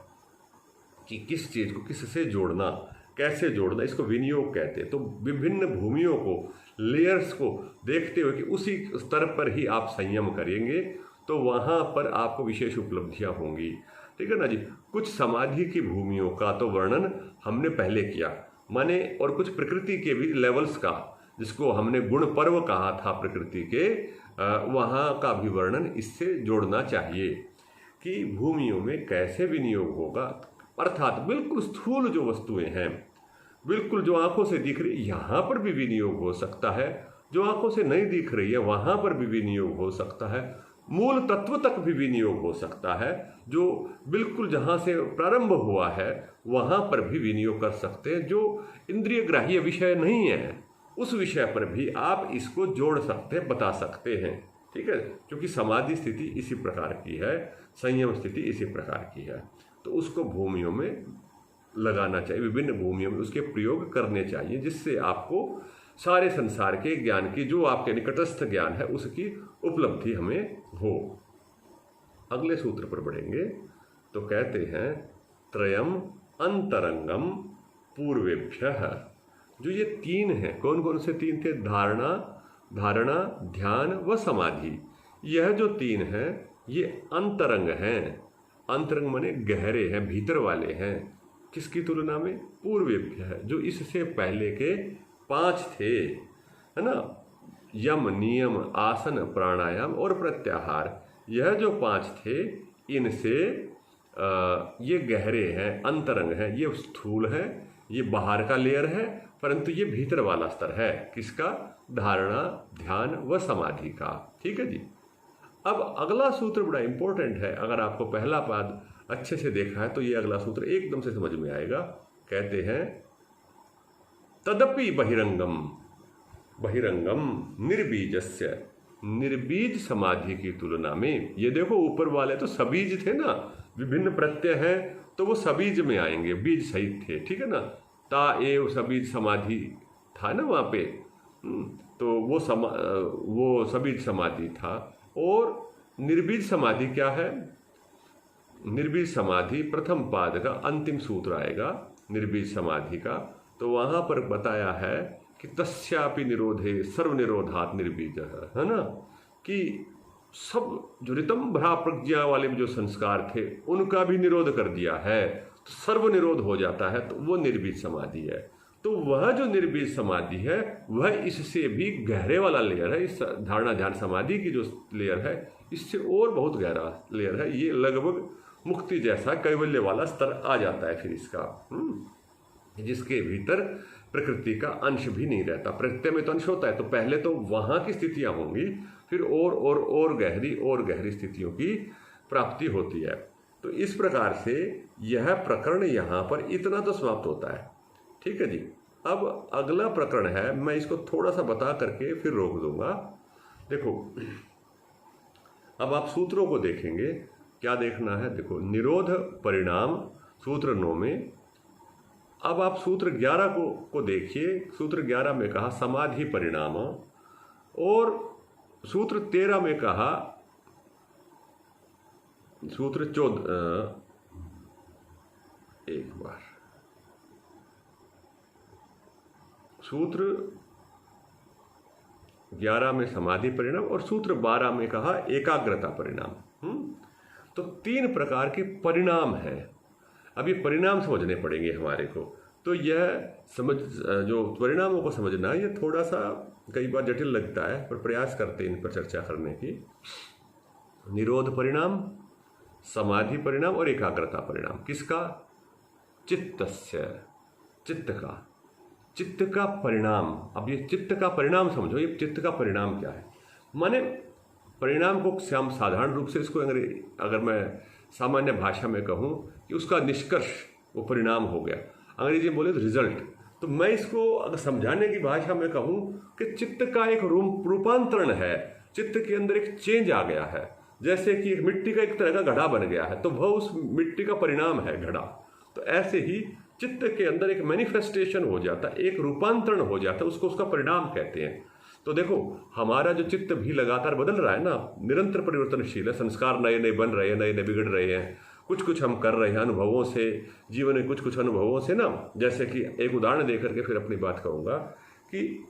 [SPEAKER 1] कि किस चीज़ को किससे जोड़ना, कैसे जोड़ना, इसको विनियोग कहते हैं। तो विभिन्न भूमियों को, लेयर्स को देखते हुए कि उसी स्तर पर ही आप संयम करेंगे तो वहाँ पर आपको विशेष उपलब्धियाँ होंगी, ठीक है ना जी। कुछ समाधि की भूमियों का तो वर्णन हमने पहले किया, माने, और कुछ प्रकृति के भी लेवल्स का, जिसको हमने गुण पर्व कहा था प्रकृति के, वहाँ का भी वर्णन इससे जोड़ना चाहिए कि भूमियों में कैसे विनियोग होगा। अर्थात बिल्कुल स्थूल जो वस्तुएं हैं, बिल्कुल जो आंखों से दिख रही, यहाँ पर भी विनियोग हो सकता है। जो आंखों से नहीं दिख रही है वहाँ पर भी विनियोग हो सकता है। मूल तत्व तक भी विनियोग हो सकता है। जो बिल्कुल जहाँ से प्रारंभ हुआ है वहाँ पर भी विनियोग कर सकते हैं। जो इंद्रिय ग्राह्य विषय नहीं है, उस विषय पर भी आप इसको जोड़ सकते हैं, बता सकते हैं। ठीक है, क्योंकि समाधि स्थिति इसी प्रकार की है, संयम स्थिति इसी प्रकार की है। तो उसको भूमियों में लगाना चाहिए, विभिन्न भूमियों में उसके प्रयोग करने चाहिए, जिससे आपको सारे संसार के ज्ञान की, जो आपके निकटस्थ ज्ञान है, उसकी उपलब्धि हमें हो। अगले सूत्र पर बढ़ेंगे तो कहते हैं त्रयम अंतरंगम पूर्वेभ्यः। जो ये तीन हैं, कौन कौन से तीन थे? धारणा, ध्यान व समाधि। यह जो तीन हैं ये अंतरंग हैं। अंतरंग माने गहरे हैं, भीतर वाले हैं। किसकी तुलना में? पूर्वेभ्यः, जो इससे पहले के 5 थे, है ना? यम, नियम, आसन, प्राणायाम और प्रत्याहार, यह जो 5 थे इनसे ये गहरे हैं, अंतरंग हैं। ये स्थूल है, ये बाहर का लेयर है, परंतु ये भीतर वाला स्तर है। किसका? धारणा, ध्यान व समाधि का। ठीक है जी। अब अगला सूत्र बड़ा इंपॉर्टेंट है। अगर आपको पहला पाद अच्छे से देखा है तो ये अगला सूत्र एकदम से समझ में आएगा। कहते हैं तदपि बहिरंगम निर्बीजस्य, निर्बीज समाधि की तुलना में। ये देखो ऊपर वाले तो सबीज थे ना, विभिन्न प्रत्यय हैं तो वो सबीज में आएंगे, बीज सहित थे। ठीक है ना? ता एव सबीज समाधि था ना वहाँ पे, तो वो सबीज समाधि था। और निर्बीज समाधि क्या है? निर्बीज समाधि प्रथम पाद का अंतिम सूत्र आएगा निर्बीज समाधि का। तो वहाँ पर बताया है कि तस्यापि निरोधे सर्वनिरोधात् निर्बीज, है ना? कि सब जो ऋतंभरा प्रज्ञा वाले जो संस्कार थे उनका भी निरोध कर दिया है, तो सर्वनिरोध हो जाता है, तो वो निर्बीज समाधि है। तो वह जो निर्बीज समाधि है वह इससे भी गहरे वाला लेयर है। इस धारणा ध्यान समाधि की जो लेयर है इससे और बहुत गहरा लेयर है। ये लगभग मुक्ति जैसा कैवल्य वाला स्तर आ जाता है फिर इसका, जिसके भीतर प्रकृति का अंश भी नहीं रहता। प्रत्यय में तो अंश होता है, तो पहले तो वहाँ की स्थितियाँ होंगी, फिर और गहरी स्थितियों की प्राप्ति होती है। तो इस प्रकार से यह प्रकरण यहाँ पर इतना तो समाप्त होता है। ठीक है जी। अब अगला प्रकरण है, मैं इसको थोड़ा सा बता करके फिर रोक दूंगा। देखो, अब आप सूत्रों को देखेंगे। क्या देखना है? देखो, निरोध परिणाम सूत्र 9 में। अब आप सूत्र 11 को देखिए। सूत्र 11 में कहा समाधि परिणाम, और सूत्र 13 में कहा, सूत्र 14 एक बार, सूत्र 11 में समाधि परिणाम और सूत्र 12 में कहा एकाग्रता परिणाम। तो 3 प्रकार के परिणाम हैं। अब ये परिणाम समझने पड़ेंगे हमारे को। तो यह जो परिणामों को समझना ये थोड़ा सा कई बार जटिल लगता है, पर प्रयास करते हैं इन पर चर्चा करने की। निरोध परिणाम, समाधि परिणाम और एकाग्रता परिणाम। किसका? चित्त का परिणाम। अब ये चित्त का परिणाम समझो। ये चित्त का परिणाम क्या है? माने परिणाम को हम साधारण रूप से इसको अगर मैं सामान्य भाषा में कहूँ कि उसका निष्कर्ष वो परिणाम हो गया। अंग्रेजी में बोले तो रिजल्ट। तो मैं इसको अगर समझाने की भाषा में कहूँ कि चित्त का एक रूपांतरण है, चित्त के अंदर एक चेंज आ गया है। जैसे कि एक मिट्टी का एक तरह का घड़ा बन गया है, तो वह उस मिट्टी का परिणाम है घड़ा। तो ऐसे ही चित्त के अंदर एक मैनिफेस्टेशन हो जाता है, एक रूपांतरण हो जाता है, उसको उसका परिणाम कहते हैं। तो देखो, हमारा जो चित्त भी लगातार बदल रहा है ना, निरंतर परिवर्तनशील है। संस्कार नए नए बन रहे हैं, नए नए बिगड़ रहे हैं, कुछ हम कर रहे हैं अनुभवों से, जीवन में कुछ अनुभवों से ना। जैसे कि एक उदाहरण देकर के फिर अपनी बात कहूँगा कि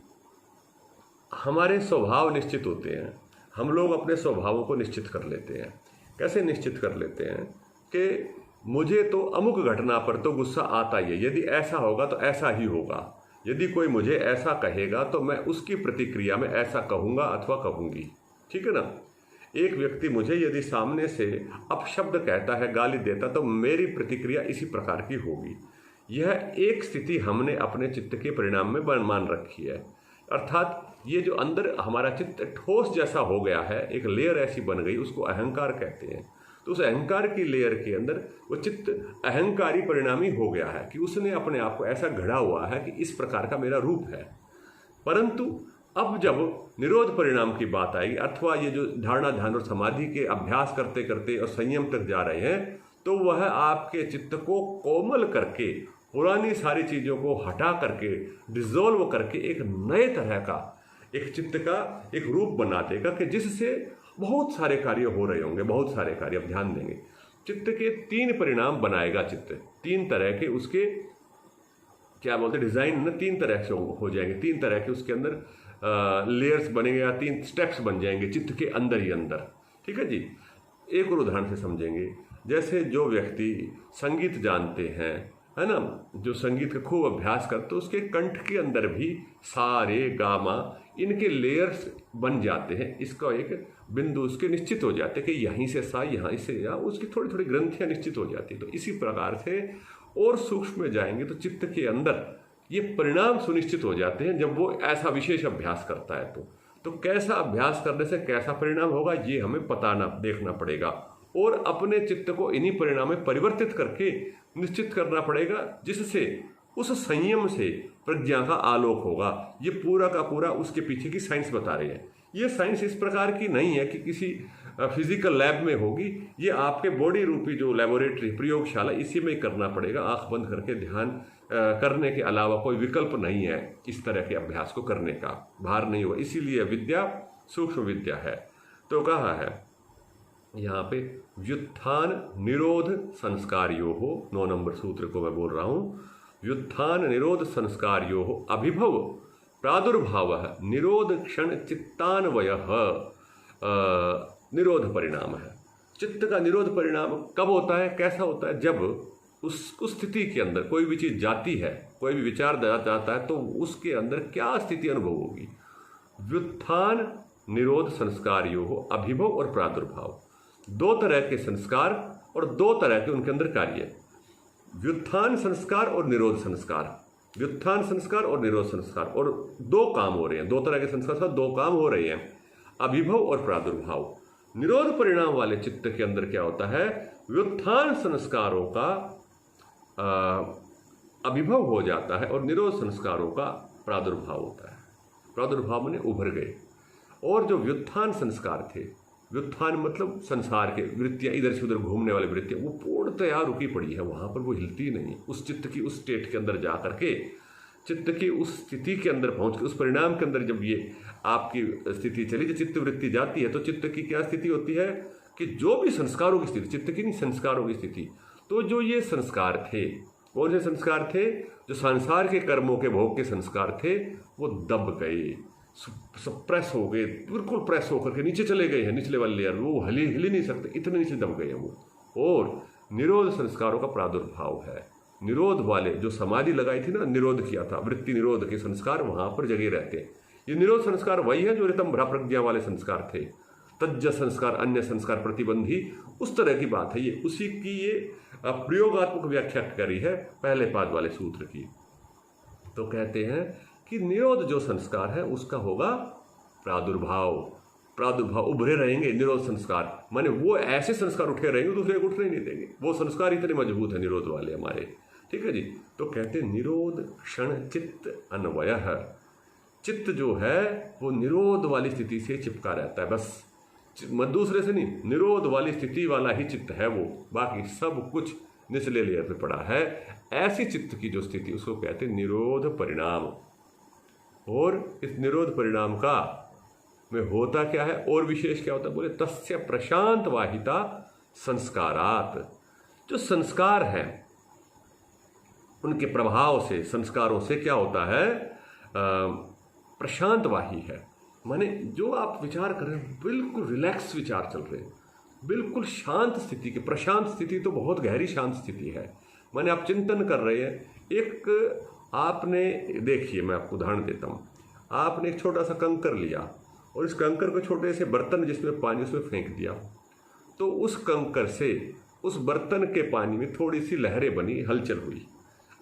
[SPEAKER 1] हमारे स्वभाव निश्चित होते हैं। हम लोग अपने स्वभावों को निश्चित कर लेते हैं। कैसे निश्चित कर लेते हैं? कि मुझे तो अमुक घटना पर तो गुस्सा आता ही है, यदि ऐसा होगा तो ऐसा ही होगा। यदि कोई मुझे ऐसा कहेगा तो मैं उसकी प्रतिक्रिया में ऐसा कहूँगा अथवा कहूँगी। ठीक है ना? एक व्यक्ति मुझे यदि सामने से अपशब्द कहता है, गाली देता, तो मेरी प्रतिक्रिया इसी प्रकार की होगी। यह एक स्थिति हमने अपने चित्त के परिणाम में मान रखी है। अर्थात ये जो अंदर हमारा चित्त ठोस जैसा हो गया है, एक लेयर ऐसी बन गई, उसको अहंकार कहते हैं। तो उस अहंकार की लेयर के अंदर वो चित्त अहंकारी परिणामी हो गया है कि उसने अपने आप को ऐसा गढ़ा हुआ है कि इस प्रकार का मेरा रूप है। परंतु अब जब निरोध परिणाम की बात आएगी, अथवा ये जो धारणा, ध्यान और समाधि के अभ्यास करते करते और संयम तक जा रहे हैं, तो वह आपके चित्त को कोमल करके, पुरानी सारी चीज़ों को हटा करके, डिसॉल्व करके एक नए तरह का, एक चित्त का एक रूप बना देगा कि जिससे बहुत सारे कार्य हो रहे होंगे, बहुत सारे कार्य। अब ध्यान देंगे, चित्त के 3 परिणाम बनाएगा चित्त, 3 तरह के उसके क्या बोलते हैं, डिज़ाइन ना 3 तरह से हो जाएंगे, 3 तरह के उसके अंदर लेयर्स बनेंगे या 3 स्टेप्स बन जाएंगे चित्त के अंदर ही अंदर। ठीक है जी। एक और उदाहरण से समझेंगे, जैसे जो व्यक्ति संगीत जानते हैं, है ना, जो संगीत का खूब अभ्यास करते, तो उसके कंठ के अंदर भी सा रे गा मा इनके लेयर्स बन जाते हैं। इसका एक बिंदु उसके निश्चित हो जाते हैं कि यहीं से सा, यहाँ से या, उसकी थोड़ी थोड़ी ग्रंथियाँ निश्चित हो जाती है। तो इसी प्रकार से और सूक्ष्म में जाएंगे तो चित्त के अंदर ये परिणाम सुनिश्चित हो जाते हैं जब वो ऐसा विशेष अभ्यास करता है। तो कैसा अभ्यास करने से कैसा परिणाम होगा, ये हमें देखना पड़ेगा और अपने चित्त को इन्हीं परिणाम में परिवर्तित करके निश्चित करना पड़ेगा, जिससे उस संयम से प्रज्ञा का आलोक होगा। ये पूरा का पूरा उसके पीछे की साइंस बता रही है। ये साइंस इस प्रकार की नहीं है कि किसी फिजिकल लैब में होगी, ये आपके बॉडी रूपी जो लेबोरेटरी प्रयोगशाला, इसी में करना पड़ेगा। आंख बंद करके ध्यान करने के अलावा कोई विकल्प नहीं है इस तरह के अभ्यास को करने का, बाहर नहीं होगा। इसीलिए विद्या सूक्ष्म विद्या है। तो कहा है यहाँ पे, व्युत्थान निरोध संस्कार्यो हो, 9 नंबर सूत्र को मैं बोल रहा हूँ। व्युत्थान निरोध संस्कार्यो हो अभिभव प्रादुर्भाव निरोध क्षण चित्तान्वय निरोध परिणाम है। चित्त का निरोध परिणाम कब होता है, कैसा होता है? जब उस स्थिति के अंदर कोई भी चीज़ जाती है, कोई भी विचार जाता है, तो उसके अंदर क्या स्थिति अनुभव होगी। व्युत्थान निरोध संस्कार यो हो अभिभव और प्रादुर्भाव, 2 तरह के संस्कार और 2 तरह के उनके अंदर कार्य। व्युत्थान संस्कार और निरोध संस्कार, व्युत्थान संस्कार और निरोध संस्कार, और 2 काम हो रहे हैं, 2 तरह के संस्कार साथ 2 काम हो रहे हैं, अभिभव और प्रादुर्भाव। निरोध परिणाम वाले चित्त के अंदर क्या होता है, व्युत्थान संस्कारों का अभिभव हो जाता है और निरोध संस्कारों का प्रादुर्भाव होता है। प्रादुर्भाव में उभर गए। और जो व्युत्थान संस्कार थे, व्युत्थान मतलब संसार के वृत्तियाँ, इधर से उधर घूमने वाली वृत्तियाँ, वो पूर्णतया रुकी पड़ी है, वहाँ पर वो हिलती नहीं। उस चित्त की उस स्टेट के अंदर जा करके, चित्त की उस स्थिति के अंदर पहुँच के, उस परिणाम के अंदर जब ये आपकी स्थिति चली, जब चित्त वृत्ति जाती है, तो चित्त की क्या स्थिति होती है कि जो भी संस्कारों की स्थिति, चित्त की नहीं संस्कारों की स्थिति, तो जो ये संस्कार थे, कौन से संस्कार थे, जो संसार के कर्मों के भोग के संस्कार थे, वो दब गए, प्रेस हो गए, बिल्कुल प्रेस होकर के नीचे चले गए हैं, निचले वाले लेयर, वो हिल ही नहीं सकते, इतने नीचे दब गए हैं वो। और निरोध संस्कारों का प्रादुर्भाव है। निरोध वाले जो समाधि लगाई थी ना, निरोध किया था, वृत्ति निरोध के संस्कार वहाँ पर जगे रहते हैं। ये निरोध संस्कार वही है जो ऋतम भ्रा प्रज्ञा वाले संस्कार थे। तज्ज संस्कार, अन्य संस्कार प्रतिबंधी, उस तरह की बात है ये। उसी की ये प्रयोगात्मक व्याख्या करी है पहले पाद वाले सूत्र की। तो कहते हैं कि निरोध जो संस्कार है उसका होगा प्रादुर्भाव, प्रादुर्भाव उभरे रहेंगे निरोध संस्कार, माने वो ऐसे संस्कार उठे रहेंगे, दूसरे को उठने नहीं देंगे। वो संस्कार इतने मजबूत है निरोध वाले हमारे, ठीक है जी। तो कहते हैं निरोध क्षण चित्त अन्वय है। चित्त जो है वो निरोध वाली स्थिति से चिपका रहता है, बस दूसरे से नहीं, निरोध वाली स्थिति वाला ही चित्त है वो, बाकी सब कुछ निचले लेयर पे पड़ा है। ऐसी चित्त की जो स्थिति, उसको कहते हैं निरोध परिणाम। और इस निरोध परिणाम का में होता क्या है और विशेष क्या होता है, बोले तस्य प्रशांत वाहिता संस्कारात। जो संस्कार हैं उनके प्रभाव से, संस्कारों से क्या होता है, प्रशांत वाही है। माने जो आप विचार कर रहे हैं बिल्कुल रिलैक्स विचार चल रहे हैं, बिल्कुल शांत स्थिति के। प्रशांत स्थिति तो बहुत गहरी शांत स्थिति है। माने आप चिंतन कर रहे हैं, एक आपने देखिए, मैं आपको उदाहरण देता हूँ। आपने एक छोटा सा कंकर लिया और इस कंकर को छोटे से बर्तन जिसमें पानी, उसमें फेंक दिया, तो उस कंकर से उस बर्तन के पानी में थोड़ी सी लहरें बनी, हलचल हुई।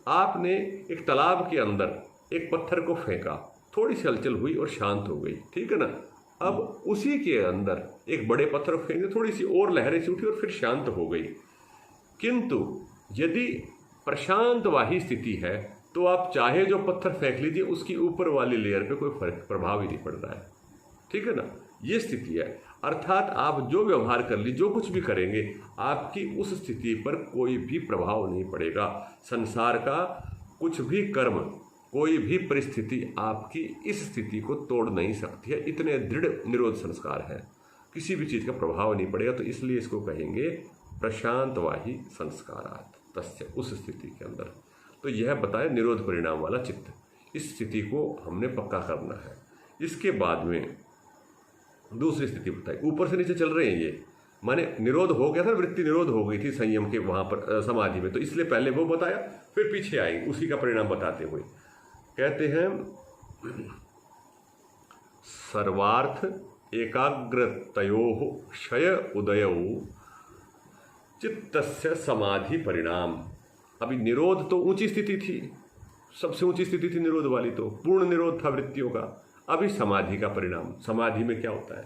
[SPEAKER 1] आपने एक तालाब के अंदर एक पत्थर को फेंका, थोड़ी सी हलचल हुई और शांत हो गई, ठीक है ना। अब उसी के अंदर एक बड़े पत्थर को फेंके, थोड़ी सी और लहरें सी उठी और फिर शांत हो गई। किंतु यदि प्रशांत वाही स्थिति है तो आप चाहे जो पत्थर फेंक लीजिए, उसकी ऊपर वाली लेयर पे कोई फर्क प्रभाव ही नहीं पड़ रहा है। ठीक है ना, ये स्थिति है। अर्थात आप जो व्यवहार कर ली, जो कुछ भी करेंगे, आपकी उस स्थिति पर कोई भी प्रभाव नहीं पड़ेगा। संसार का कुछ भी कर्म, कोई भी परिस्थिति आपकी इस स्थिति को तोड़ नहीं सकती है। इतने दृढ़ निरोध संस्कार है, किसी भी चीज़ का प्रभाव नहीं पड़ेगा। तो इसलिए इसको कहेंगे प्रशांतवाही संस्कारात्, तस्य, उस स्थिति के अंदर। तो यह बताए निरोध परिणाम वाला चित्त, इस स्थिति को हमने पक्का करना है। इसके बाद में दूसरी स्थिति बताई, ऊपर से नीचे चल रहे हैं ये, माने निरोध हो गया था, वृत्ति निरोध हो गई थी संयम के वहाँ पर समाधि में, तो इसलिए पहले वो बताया, फिर पीछे आएंगे उसी का परिणाम बताते हुए। कहते हैं सर्वार्थ एकाग्रतयोः क्षय उदयौ चित्तस्य समाधि परिणाम। अभी निरोध तो ऊंची स्थिति थी, सबसे ऊंची स्थिति थी निरोध वाली, तो पूर्ण निरोध था वृत्तियों का। अभी समाधि का परिणाम, समाधि में क्या होता है?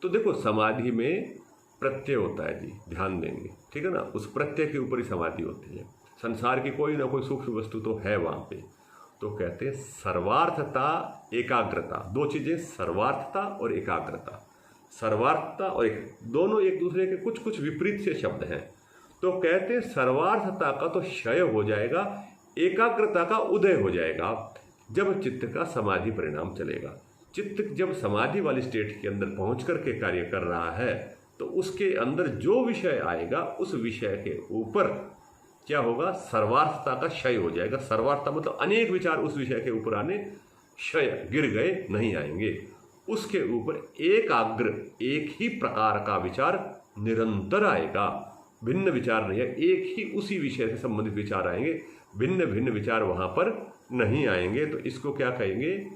[SPEAKER 1] तो देखो, समाधि में प्रत्यय होता है जी, ध्यान देंगे, ठीक है ना। उस प्रत्यय के ऊपर ही समाधि होती है। संसार की कोई ना कोई सूक्ष्म वस्तु तो है वहाँ पे। तो कहते हैं सर्वार्थता एकाग्रता, दो चीजें, सर्वार्थता और एकाग्रता। सर्वार्थता और दोनों एक दूसरे के कुछ कुछ विपरीत से शब्द हैं। तो कहते हैं सर्वार्थता का तो क्षय हो जाएगा, एकाग्रता का उदय हो जाएगा जब चित्त का समाधि परिणाम चलेगा। चित्त जब समाधि वाली स्टेट के अंदर पहुंच करके कार्य कर रहा है, तो उसके अंदर जो विषय आएगा उस विषय के ऊपर क्या होगा? सर्वार्थता का क्षय हो जाएगा। सर्वार्थता मतलब अनेक विचार उस विषय के ऊपर आने, क्षय, गिर गए, नहीं आएंगे। उसके ऊपर एकाग्र, एक ही प्रकार का विचार निरंतर आएगा, भिन्न विचार नहीं है, एक ही उसी विषय से संबंधित विचार आएंगे, भिन्न भिन्न विचार वहां पर नहीं आएंगे। तो इसको क्या कहेंगे?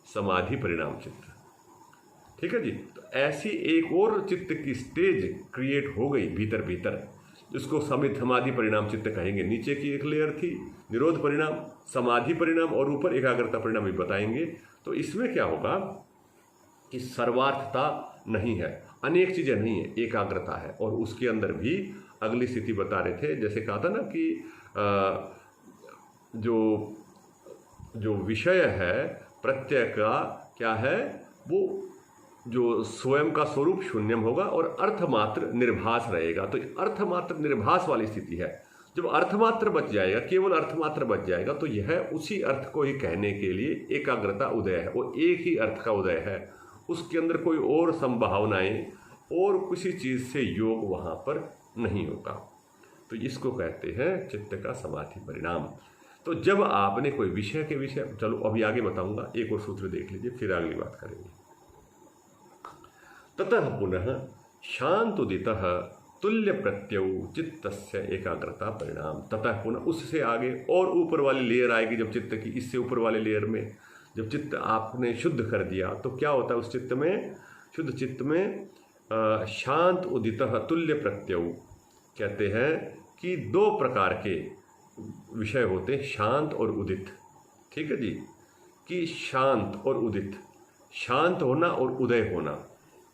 [SPEAKER 1] समाधि परिणाम चित्त। ठीक है जी। तो ऐसी एक और चित्त की स्टेज क्रिएट हो गई भीतर भीतर, जिसको समाधि परिणाम चित्त कहेंगे। नीचे की एक लेयर थी निरोध परिणाम, समाधि परिणाम, और ऊपर एकाग्रता परिणाम भी बताएंगे। तो इसमें क्या होगा कि सर्वार्थता नहीं है, अनेक चीजें नहीं है, एकाग्रता है। और उसके अंदर भी अगली स्थिति बता रहे थे, जैसे कहा था ना कि जो विषय है प्रत्यय का क्या है, वो जो स्वयं का स्वरूप शून्यम होगा और अर्थमात्र निर्भास रहेगा। तो अर्थमात्र निर्भास वाली स्थिति है। जब अर्थमात्र बच जाएगा, केवल अर्थमात्र बच जाएगा, तो यह उसी अर्थ को ही कहने के लिए एकाग्रता उदय है। वो एक ही अर्थ का उदय है, उसके अंदर कोई और संभावनाएं और किसी चीज से योग वहां पर नहीं होगा। तो इसको कहते हैं चित्त का समाधि परिणाम। तो जब आपने कोई विषय के विषय, चलो अभी आगे बताऊंगा, एक और सूत्र देख लीजिए, फिर अगली बात करेंगे। ततः पुनः शांतोदितः तुल्य प्रत्यय चित्तस्य एकाग्रता परिणाम। ततः पुनः, उससे आगे और ऊपर वाली लेयर आएगी जब चित्त की, इससे ऊपर वाले लेयर में जब चित्त आपने शुद्ध कर दिया, तो क्या होता है उस चित्त में? शुद्ध चित्त में शांत उदितः तुल्य प्रत्यय, कहते हैं कि दो प्रकार के विषय होते हैं, शांत और उदित। ठीक है जी, कि शांत और उदित, शांत होना और उदय होना,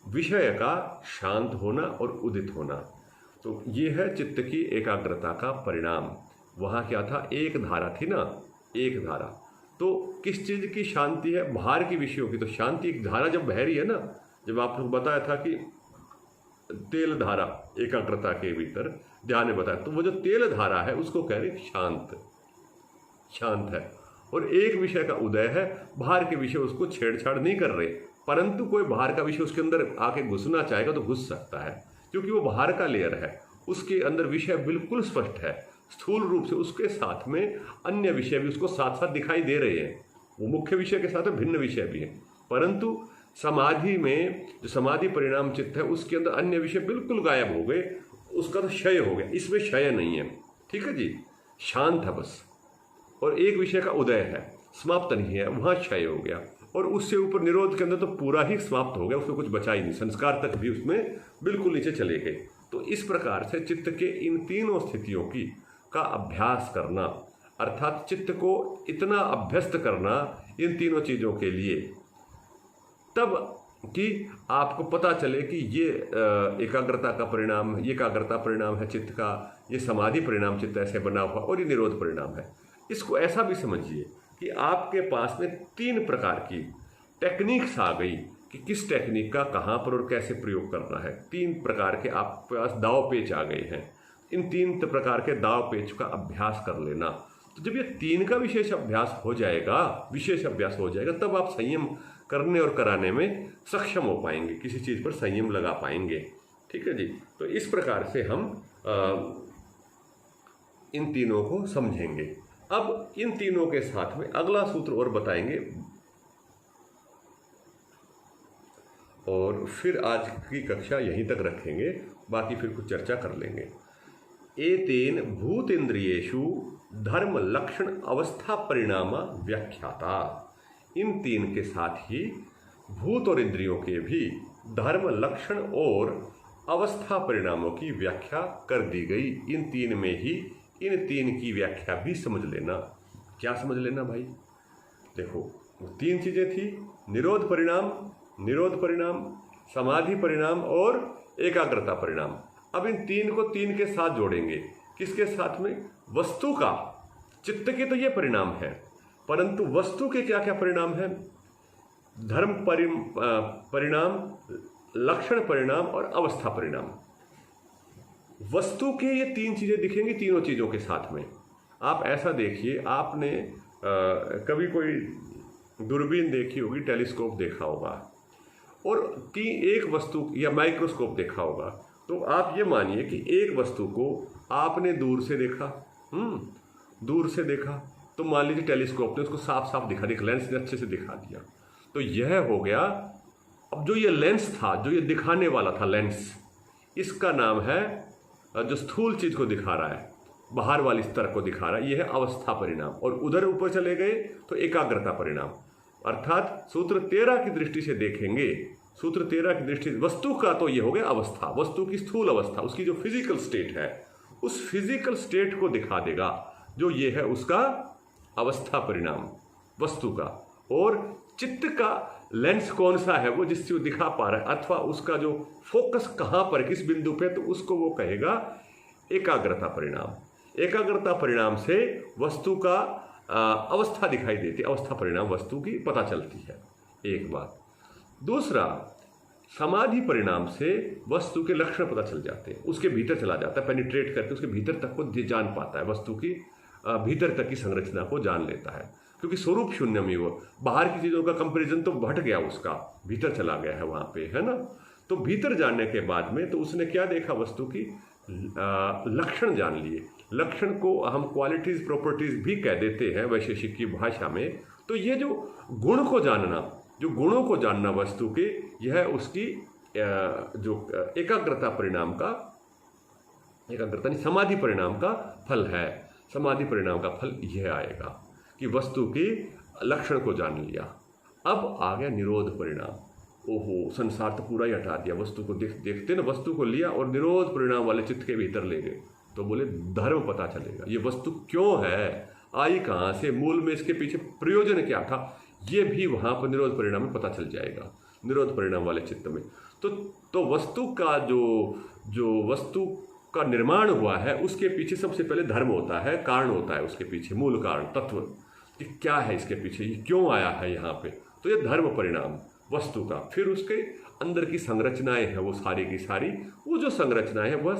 [SPEAKER 1] विषय का शांत होना और उदित होना। तो ये है चित्त की एकाग्रता का परिणाम। वहाँ क्या था? एक धारा थी ना, एक धारा। तो किस चीज़ की शांति है? बाहर की विषयों की। तो शांति, एक धारा जब बह रही है ना, जब आपको बताया था कि तेल धारा एकाग्रता के भीतर ध्यान में बताया, तो वो जो तेल धारा है उसको कह रहे शांत, शांत है। और एक विषय का उदय है, बाहर के विषय उसको छेड़छाड़ नहीं कर रहे, परंतु कोई बाहर का विषय उसके अंदर आके घुसना चाहेगा तो घुस सकता है, क्योंकि वो बाहर का लेयर है, उसके अंदर विषय बिल्कुल स्पष्ट है। स्थूल रूप से उसके साथ में अन्य विषय भी उसको साथ साथ दिखाई दे रहे हैं, वो मुख्य विषय के साथ भिन्न विषय भी हैं। परंतु समाधि में जो समाधि परिणाम चित्त है, उसके अंदर अन्य विषय बिल्कुल गायब हो गए, उसका तो क्षय हो गया। इसमें क्षय नहीं है। ठीक है जी, शांत है बस, और एक विषय का उदय है, समाप्त नहीं है, वहाँ क्षय हो गया। और उससे ऊपर निरोध के अंदर तो पूरा ही समाप्त हो गया, उसमें कुछ बचा ही नहीं, संस्कार तक भी उसमें बिल्कुल नीचे चले गए। तो इस प्रकार से चित्त के इन तीनों स्थितियों की का अभ्यास करना, अर्थात चित्त को इतना अभ्यस्त करना इन तीनों चीज़ों के लिए, तब कि आपको पता चले कि ये एकाग्रता का परिणाम, ये एकाग्रता परिणाम है चित्त का, ये समाधि परिणाम चित्त ऐसे बना हुआ, और ये निरोध परिणाम है। इसको ऐसा भी समझिए कि आपके पास में 3 प्रकार की टेक्निक्स आ गई कि किस टेक्निक का कहाँ पर और कैसे प्रयोग करना है। 3 प्रकार के आपके पास दाव पेच आ गए हैं। इन 3 प्रकार के दाव पेच का अभ्यास कर लेना। तो जब ये 3 का विशेष अभ्यास हो जाएगा तब आप संयम करने और कराने में सक्षम हो पाएंगे, किसी चीज़ पर संयम लगा पाएंगे। ठीक है जी। तो इस प्रकार से हम इन तीनों को समझेंगे। अब इन तीनों के साथ में अगला सूत्र और बताएंगे और फिर आज की कक्षा यहीं तक रखेंगे, बाकी फिर कुछ चर्चा कर लेंगे। एतेन भूतेन्द्रियेषु धर्म लक्षण अवस्था परिणाम व्याख्याता। इन 3 के साथ ही भूत और इंद्रियों के भी धर्म लक्षण और अवस्था परिणामों की व्याख्या कर दी गई। इन 3 में ही इन 3 की व्याख्या भी समझ लेना। क्या समझ लेना भाई? देखो, वो 3 चीजें थी, निरोध परिणाम, समाधि परिणाम और एकाग्रता परिणाम। अब इन 3 को 3 के साथ जोड़ेंगे। किसके साथ में? वस्तु का। चित्त के तो ये परिणाम है, परंतु वस्तु के क्या क्या परिणाम है? धर्म परिणाम, लक्षण परिणाम और अवस्था परिणाम। वस्तु के ये 3 चीजें दिखेंगी तीनों चीजों के साथ में। आप ऐसा देखिए, आपने कभी कोई दूरबीन देखी होगी, टेलीस्कोप देखा होगा और एक वस्तु या माइक्रोस्कोप देखा होगा, तो आप ये मानिए कि एक वस्तु को आपने दूर से देखा, तो मान लीजिए टेलीस्कोप ने उसको साफ साफ दिखा दिया, लेंस ने अच्छे से दिखा दिया, तो यह हो गया। अब जो ये लेंस था, जो ये दिखाने वाला था लेंस, इसका नाम है, जो स्थूल चीज को दिखा रहा है, बाहर वाली स्तर को दिखा रहा है, यह है अवस्था परिणाम। और उधर ऊपर चले गए तो एकाग्रता परिणाम। अर्थात सूत्र 13 की दृष्टि से देखेंगे, सूत्र 13 की दृष्टि, वस्तु का तो ये हो गया अवस्था, वस्तु की स्थूल अवस्था, उसकी जो फिजिकल स्टेट है, उस फिजिकल स्टेट को दिखा देगा, जो ये है उसका अवस्था परिणाम वस्तु का। और चित्त का लेंस कौन सा है, वो जिससे वो दिखा पा रहा है, अथवा उसका जो फोकस कहाँ पर, किस बिंदु पे, तो उसको वो कहेगा एकाग्रता परिणाम। एकाग्रता परिणाम से वस्तु का अवस्था दिखाई देती है, अवस्था परिणाम वस्तु की पता चलती है, एक बात। दूसरा, समाधि परिणाम से वस्तु के लक्षण पता चल जाते हैं, उसके भीतर चला जाता है, पेनिट्रेट करके उसके भीतर तक को जान पाता है, वस्तु की भीतर तक की संरचना को जान लेता है, क्योंकि स्वरूप शून्य में वो बाहर की चीज़ों का कंपैरिजन तो हट गया, उसका भीतर चला गया है वहाँ पे, है ना। तो भीतर जानने के बाद में तो उसने क्या देखा, वस्तु की लक्षण जान लिए। लक्षण को हम क्वालिटीज प्रॉपर्टीज भी कह देते हैं वैशेषिक की भाषा में। तो ये जो गुण को जानना, जो गुणों को जानना वस्तु के, यह उसकी जो एकाग्रता परिणाम का, एकाग्रता नहीं, समाधि परिणाम का फल है। समाधि परिणाम का फल यह आएगा कि वस्तु के लक्षण को जान लिया। अब आ गया निरोध परिणाम। ओहो, संसार तो पूरा ही हटा दिया, वस्तु को देखते ना, वस्तु को लिया और निरोध परिणाम वाले चित्त के भीतर ले गए, तो बोले धर्म पता चलेगा, ये वस्तु क्यों है, आई कहाँ से, मूल में इसके पीछे प्रयोजन क्या था, ये भी वहाँ पर निरोध परिणाम में पता चल जाएगा, निरोध परिणाम वाले चित्त में। तो वस्तु का जो वस्तु का निर्माण हुआ है, उसके पीछे सबसे पहले धर्म होता है, कारण होता है, उसके पीछे मूल कारण तत्व, कि क्या है इसके पीछे, ये क्यों आया है यहाँ पे, तो ये धर्म परिणाम वस्तु का। फिर उसके अंदर की संरचनाएं हैं, वो सारी की सारी, वो जो संरचनाएं है वह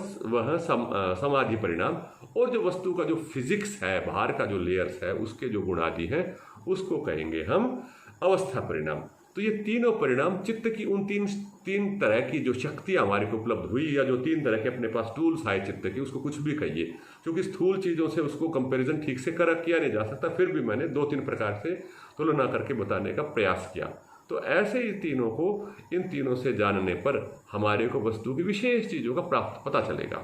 [SPEAKER 1] समाधि परिणाम। और जो वस्तु का जो फिजिक्स है, बाहर का जो लेयर्स है, उसके जो गुणादि हैं, उसको कहेंगे हम अवस्था परिणाम। तो ये तीनों परिणाम चित्त की उन तीन तरह की जो शक्तियाँ हमारे को उपलब्ध हुई, या जो 3 तरह के अपने पास टूल्स आए चित्त की, उसको कुछ भी कहिए, क्योंकि स्थूल चीज़ों से उसको कंपैरिजन ठीक से किया नहीं जा सकता, फिर भी मैंने 2-3 प्रकार से तुलना करके बताने का प्रयास किया। तो ऐसे ही इन तीनों से जानने पर हमारे को वस्तु की विशेष चीज़ों का पता चलेगा।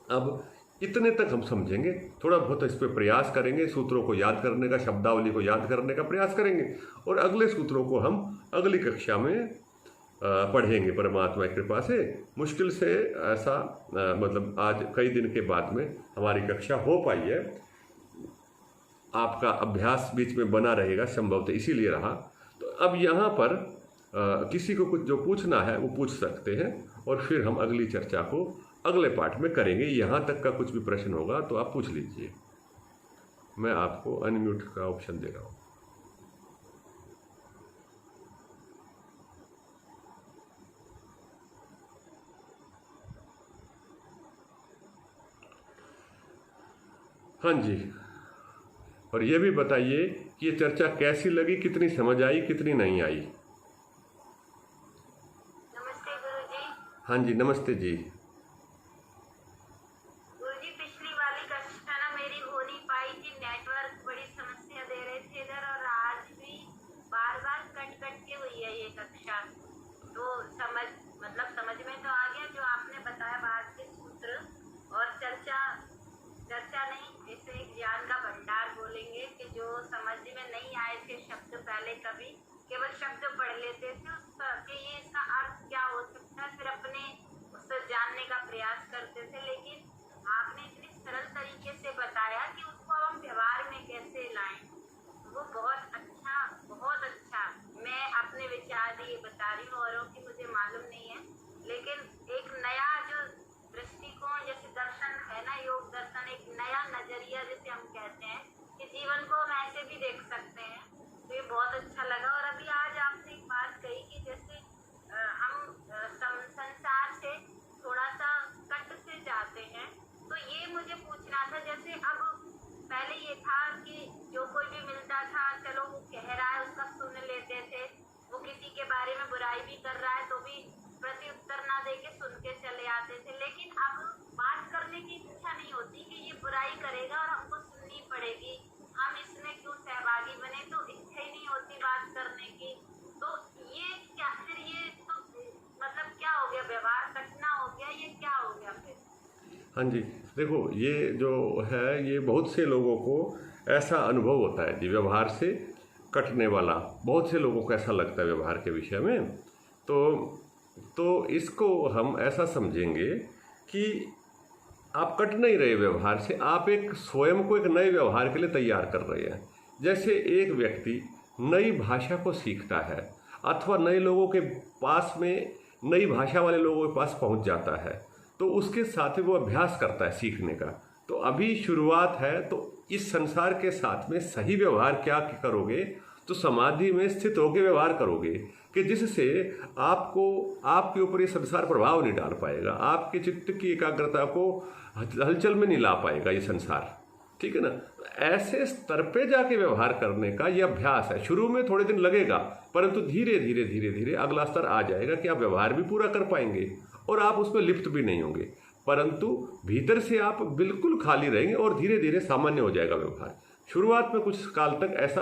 [SPEAKER 1] अब इतने तक हम समझेंगे, थोड़ा बहुत इस पर प्रयास करेंगे, सूत्रों को याद करने का, शब्दावली को याद करने का प्रयास करेंगे, और अगले सूत्रों को हम अगली कक्षा में पढ़ेंगे परमात्मा की कृपा से। मुश्किल से ऐसा मतलब आज कई दिन के बाद में हमारी कक्षा हो पाई है। आपका अभ्यास बीच में बना रहेगा, संभवतः इसीलिए रहा। तो अब यहाँ पर किसी को कुछ जो पूछना है वो पूछ सकते हैं, और फिर हम अगली चर्चा को अगले पाठ में करेंगे। यहाँ तक का कुछ भी प्रश्न होगा तो आप पूछ लीजिए। मैं आपको अनम्यूट का ऑप्शन दे रहा हूँ। हाँ जी, और ये भी बताइए कि ये चर्चा कैसी लगी, कितनी समझ आई, कितनी नहीं आई।
[SPEAKER 2] नमस्ते गुरुजी।
[SPEAKER 1] हाँ जी, नमस्ते जी।
[SPEAKER 2] गुरुजी, पिछली वाली कक्षा ना मेरी हो नहीं पाई थी, नेटवर्क बड़ी समस्या दे रहे थे इधर, और आज भी बार बार कट कट के हुई है ये कक्षा। तो समझ में तो आ गया जो आपने बताया बाद के सूत्र, और चर्चा नहीं, जैसे एक ज्ञान का भंडार बोलेंगे कि जो समझ में नहीं आए थे शब्द, पहले कभी केवल शब्द पढ़ लेते थे उसका कि ये इसका अर्थ क्या हो सकता है, फिर अपने उससे जानने का प्रयास करते थे। लेकिन आपने इतनी सरल तरीके से बताया कि उसको हम व्यवहार में कैसे लाएं, वो बहुत अच्छा। मैं अपने विचार ये बता रही हूँ, औरों की मुझे मालूम नहीं है, लेकिन एक नया जो दृष्टिकोण, जैसे दर्शन है ना, योग दर्शन, एक नया नजरिया जैसे हम कहते हैं कि जीवन को हम ऐसे भी देख सकते हैं, तो ये बहुत अच्छा लगा। और अभी आज आपने एक बात कही कि जैसे हम संसार से थोड़ा सा कट से जाते हैं, तो ये मुझे पूछना था। जैसे अब पहले ये था कि जो कोई भी मिलता था, चलो वो कह रहा है उसका सुन लेते थे, वो किसी के बारे में बुराई भी कर रहा है तो भी प्रति उत्तर ना देके सुन के चले आते थे। लेकिन अब बात करने की इच्छा नहीं होती कि ये बुराई करेगा और हमको सुननी पड़ेगी, हम इसमें क्यों सहभागी बने, तो इच्छा ही नहीं होती बात करने की। तो ये क्या, फिर ये तो मतलब क्या हो गया, व्यवहार कटना हो गया, ये क्या हो गया फिर?
[SPEAKER 1] हाँ जी, देखो ये जो है, ये बहुत से लोगों को ऐसा अनुभव होता है जी, व्यवहार से कटने वाला। बहुत से लोगों को ऐसा लगता है व्यवहार के विषय में। तो इसको हम ऐसा समझेंगे कि आप कट नहीं रहे व्यवहार से, आप एक स्वयं को एक नए व्यवहार के लिए तैयार कर रहे हैं। जैसे एक व्यक्ति नई भाषा को सीखता है अथवा नए लोगों के पास में, नई भाषा वाले लोगों के पास पहुंच जाता है, तो उसके साथ ही वो अभ्यास करता है सीखने का। तो अभी शुरुआत है, तो इस संसार के साथ में सही व्यवहार क्या करोगे, तो समाधि में स्थित होकर व्यवहार करोगे कि जिससे आपको, आपके ऊपर ये संसार प्रभाव नहीं डाल पाएगा, आपके चित्त की एकाग्रता को हलचल में नहीं ला पाएगा ये संसार, ठीक है ना। ऐसे स्तर पे जाके व्यवहार करने का ये अभ्यास है। शुरू में थोड़े दिन लगेगा, परंतु धीरे धीरे अगला स्तर आ जाएगा कि आप व्यवहार भी पूरा कर पाएंगे और आप उसमें लिप्त भी नहीं होंगे, परंतु भीतर से आप बिल्कुल खाली रहेंगे और धीरे धीरे सामान्य हो जाएगा व्यवहार। शुरुआत में कुछ काल तक ऐसा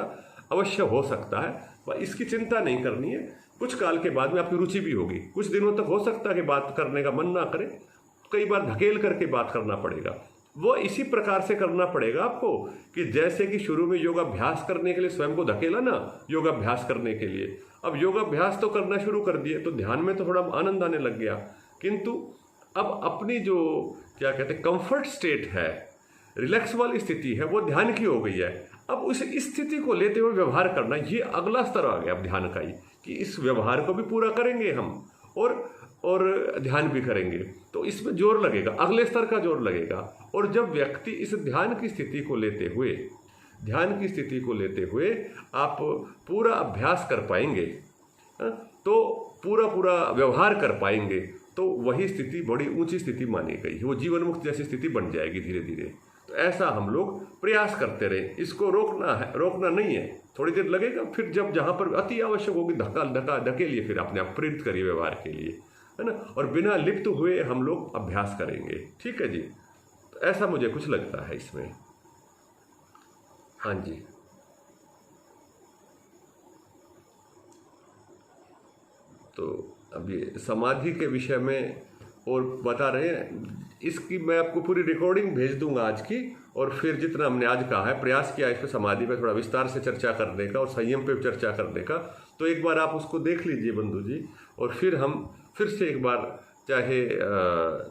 [SPEAKER 1] अवश्य हो सकता है, पर इसकी चिंता नहीं करनी है। कुछ काल के बाद में आपकी रुचि भी होगी, कुछ दिनों तक हो सकता है कि बात करने का मन ना करे, कई बार धकेल करके बात करना पड़ेगा। वो इसी प्रकार से करना पड़ेगा आपको कि जैसे कि शुरू में योगाभ्यास करने के लिए स्वयं को धकेला ना, योगाभ्यास करने के लिए, अब योगाभ्यास तो करना शुरू कर दिए तो ध्यान में तो थोड़ा आनंद आने लग गया, किंतु अब अपनी जो क्या कहते हैं कंफर्ट स्टेट है, रिलैक्स वाली स्थिति है, वो ध्यान की हो गई है। अब उस स्थिति को लेते हुए व्यवहार करना, ये अगला स्तर आ गया अब ध्यान का ही, कि इस व्यवहार को भी पूरा करेंगे हम और ध्यान भी करेंगे, तो इसमें जोर लगेगा, अगले स्तर का जोर लगेगा। और जब व्यक्ति इस ध्यान की स्थिति को लेते हुए आप पूरा अभ्यास कर पाएंगे, तो पूरा व्यवहार कर पाएंगे, तो वही स्थिति बड़ी ऊंची स्थिति मानी गई है, वो जीवन मुक्त जैसी स्थिति बन जाएगी धीरे धीरे। तो ऐसा हम लोग प्रयास करते रहे, इसको रोकना नहीं है। थोड़ी देर लगेगा, फिर जब जहाँ पर अति आवश्यक होगी धकेलिए, फिर अपने आप प्रेरित करिए व्यवहार के लिए, है ना, और बिना लिप्त हुए हम लोग अभ्यास करेंगे, ठीक है जी। तो ऐसा मुझे कुछ लगता है इसमें। हाँ जी, तो अभी समाधि के विषय में और बता रहे हैं, इसकी मैं आपको पूरी रिकॉर्डिंग भेज दूंगा आज की, और फिर जितना हमने आज कहा है, प्रयास किया इस पर समाधि पे थोड़ा विस्तार से चर्चा करने का और संयम पे चर्चा करने का, तो एक बार आप उसको देख लीजिए बंधु जी, और फिर हम फिर से एक बार, चाहे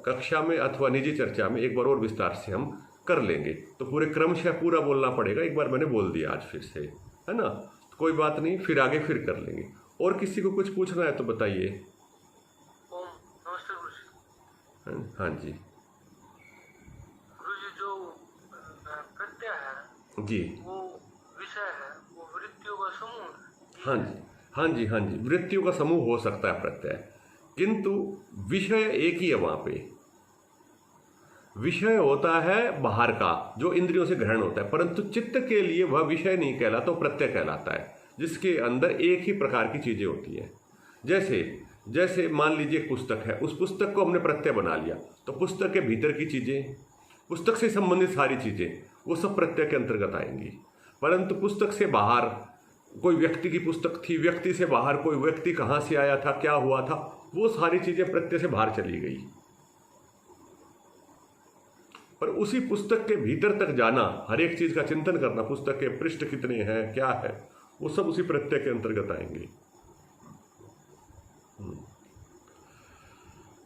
[SPEAKER 1] कक्षा में अथवा निजी चर्चा में, एक बार और विस्तार से हम कर लेंगे। तो पूरे क्रमशः पूरा बोलना पड़ेगा, एक बार मैंने बोल दिया आज फिर से, है ना, कोई बात नहीं, फिर आगे फिर कर लेंगे। और किसी को कुछ पूछना है तो बताइए। हाँ जी,
[SPEAKER 3] गुरुजी, जो प्रत्यय है
[SPEAKER 1] जी
[SPEAKER 3] वो विषय है, वो वृत्तियों का समूह है।
[SPEAKER 1] हाँ जी हाँ जी हाँ जी, वृत्तियों का समूह हो सकता है प्रत्यय, किंतु विषय एक ही है वहाँ पे। विषय होता है बाहर का जो इंद्रियों से ग्रहण होता है, परंतु चित्त के लिए वह विषय नहीं कहलाता, तो प्रत्यय कहलाता है, जिसके अंदर एक ही प्रकार की चीजें होती हैं। जैसे जैसे मान लीजिए एक पुस्तक है, उस पुस्तक को हमने प्रत्यय बना लिया, तो पुस्तक के भीतर की चीजें, पुस्तक से संबंधित सारी चीजें, वो सब प्रत्यय के अंतर्गत आएंगी। परंतु पुस्तक से बाहर कोई व्यक्ति की पुस्तक थी, व्यक्ति से बाहर कोई व्यक्ति कहाँ से आया था, क्या हुआ था, वो सारी चीजें प्रत्यय से बाहर चली गई। पर उसी पुस्तक के भीतर तक जाना, हर एक चीज का चिंतन करना, पुस्तक के पृष्ठ कितने हैं, क्या है, वो सब उसी प्रत्यय के अंतर्गत आएंगे।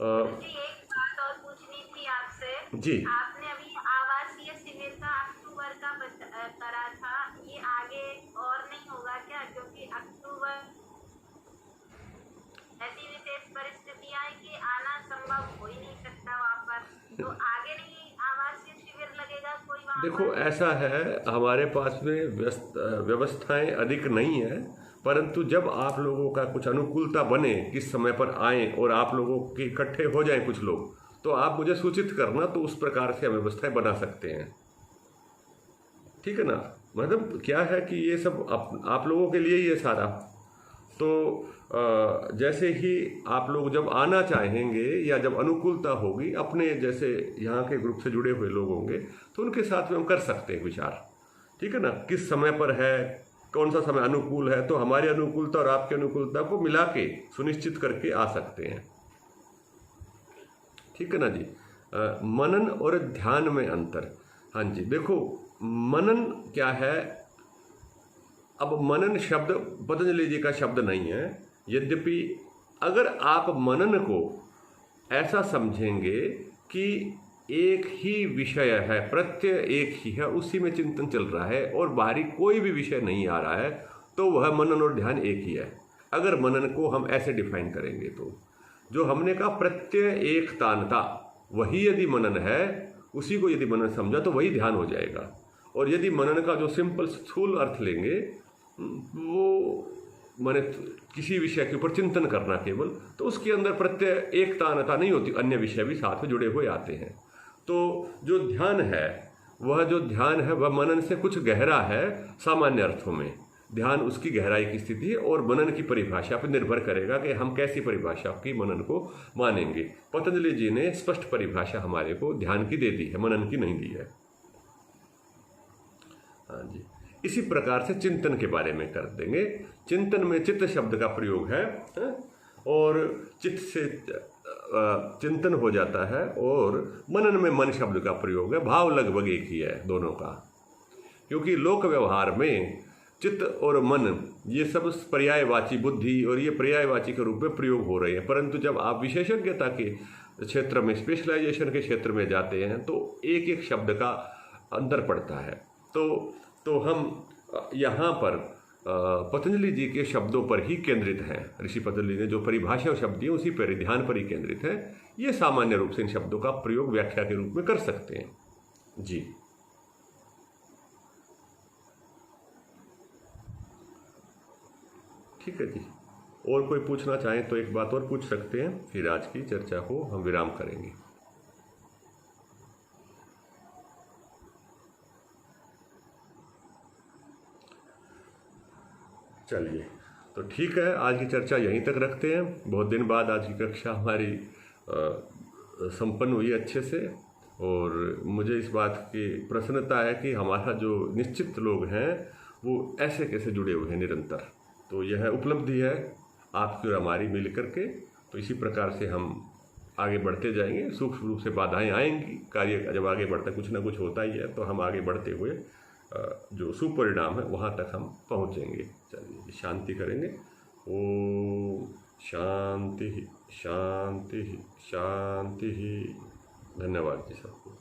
[SPEAKER 2] जी एक बात और पूछनी थी आपसे।
[SPEAKER 1] जी
[SPEAKER 2] आपने अभी आवासीय शिविर का अक्टूबर का करा था, ये आगे और नहीं होगा क्या? क्योंकि अक्टूबर ऐसी विशेष परिस्थितियां है कि आना संभव हो ही नहीं सकता वहाँ पर, तो आगे नहीं आवासीय शिविर लगेगा कोई वहाँ
[SPEAKER 1] देखो,
[SPEAKER 2] पर?
[SPEAKER 1] ऐसा है, हमारे पास में व्यवस्थाएं अधिक नहीं है, परंतु जब आप लोगों का कुछ अनुकूलता बने, किस समय पर आएं और आप लोगों के इकट्ठे हो जाएं कुछ लोग, तो आप मुझे सूचित करना, तो उस प्रकार से हम व्यवस्थाएं बना सकते हैं। ठीक है ना? मतलब क्या है कि ये सब आप लोगों के लिए ही है सारा। तो जैसे ही आप लोग जब आना चाहेंगे या जब अनुकूलता होगी, अपने जैसे यहाँ के ग्रुप से जुड़े हुए लोग होंगे, तो उनके साथ में हम कर सकते हैं विचार। ठीक है ना? किस समय पर है, कौन सा समय अनुकूल है, तो हमारी अनुकूलता और आपकी अनुकूलता को मिला के सुनिश्चित करके आ सकते हैं। ठीक है ना जी? मनन और ध्यान में अंतर। हाँ जी, देखो, मनन क्या है? अब मनन शब्द पतंजलि जी का शब्द नहीं है, यद्यपि अगर आप मनन को ऐसा समझेंगे कि एक ही विषय है, प्रत्यय एक ही है, उसी में चिंतन चल रहा है और बाहरी कोई भी विषय नहीं आ रहा है, तो वह मनन और ध्यान एक ही है। अगर मनन को हम ऐसे डिफाइन करेंगे, तो जो हमने कहा प्रत्यय एक तानता, वही यदि मनन है, उसी को यदि मनन समझा, तो वही ध्यान हो जाएगा। और यदि मनन का जो सिंपल स्थूल अर्थ लेंगे, वो माने किसी विषय के ऊपर चिंतन करना केवल, तो उसके अंदर प्रत्यय एक तानता नहीं होती, अन्य विषय भी साथ में जुड़े हुए आते हैं। तो जो ध्यान है, वह मनन से कुछ गहरा है। सामान्य अर्थों में ध्यान उसकी गहराई की स्थिति है, और मनन की परिभाषा पर निर्भर करेगा कि हम कैसी परिभाषा की मनन को मानेंगे। पतंजलि जी ने स्पष्ट परिभाषा हमारे को ध्यान की दे दी है, मनन की नहीं दी है। हाँ जी, इसी प्रकार से चिंतन के बारे में कर देंगे। चिंतन में चित्त शब्द का प्रयोग है, और चित्त से चिंतन हो जाता है, और मनन में मन शब्द का प्रयोग है। भाव लगभग एक ही है दोनों का, क्योंकि लोक व्यवहार में चित्त और मन ये सब पर्यायवाची, बुद्धि और ये पर्यायवाची के रूप में प्रयोग हो रहे हैं। परंतु जब आप विशेषज्ञता के क्षेत्र में, स्पेशलाइजेशन के क्षेत्र में जाते हैं, तो एक एक शब्द का अंतर पड़ता है। तो हम यहाँ पर पतंजलि जी के शब्दों पर ही केंद्रित हैं। ऋषि पतंजलि ने जो परिभाषा शब्द दिए, उसी पर ध्यान पर ही केंद्रित है। ये सामान्य रूप से इन शब्दों का प्रयोग व्याख्या के रूप में कर सकते हैं। जी, ठीक है जी। और कोई पूछना चाहें तो एक बात और पूछ सकते हैं, फिर आज की चर्चा को हम विराम करेंगे। चलिए, तो ठीक है, आज की चर्चा यहीं तक रखते हैं। बहुत दिन बाद आज की कक्षा हमारी संपन्न हुई अच्छे से, और मुझे इस बात की प्रसन्नता है कि हमारा जो निश्चित लोग हैं वो ऐसे कैसे जुड़े हुए हैं निरंतर। तो यह उपलब्धि है आपकी और हमारी मिल करके। तो इसी प्रकार से हम आगे बढ़ते जाएंगे। सूक्ष्म रूप से बाधाएं आएंगी, कार्य जब आगे बढ़ता कुछ ना कुछ होता ही है, तो हम आगे बढ़ते हुए जो सुपरिणाम है वहाँ तक हम पहुँचेंगे। चलिए, शांति करेंगे। ओम शांति शांति शांति। धन्यवाद जी सबको।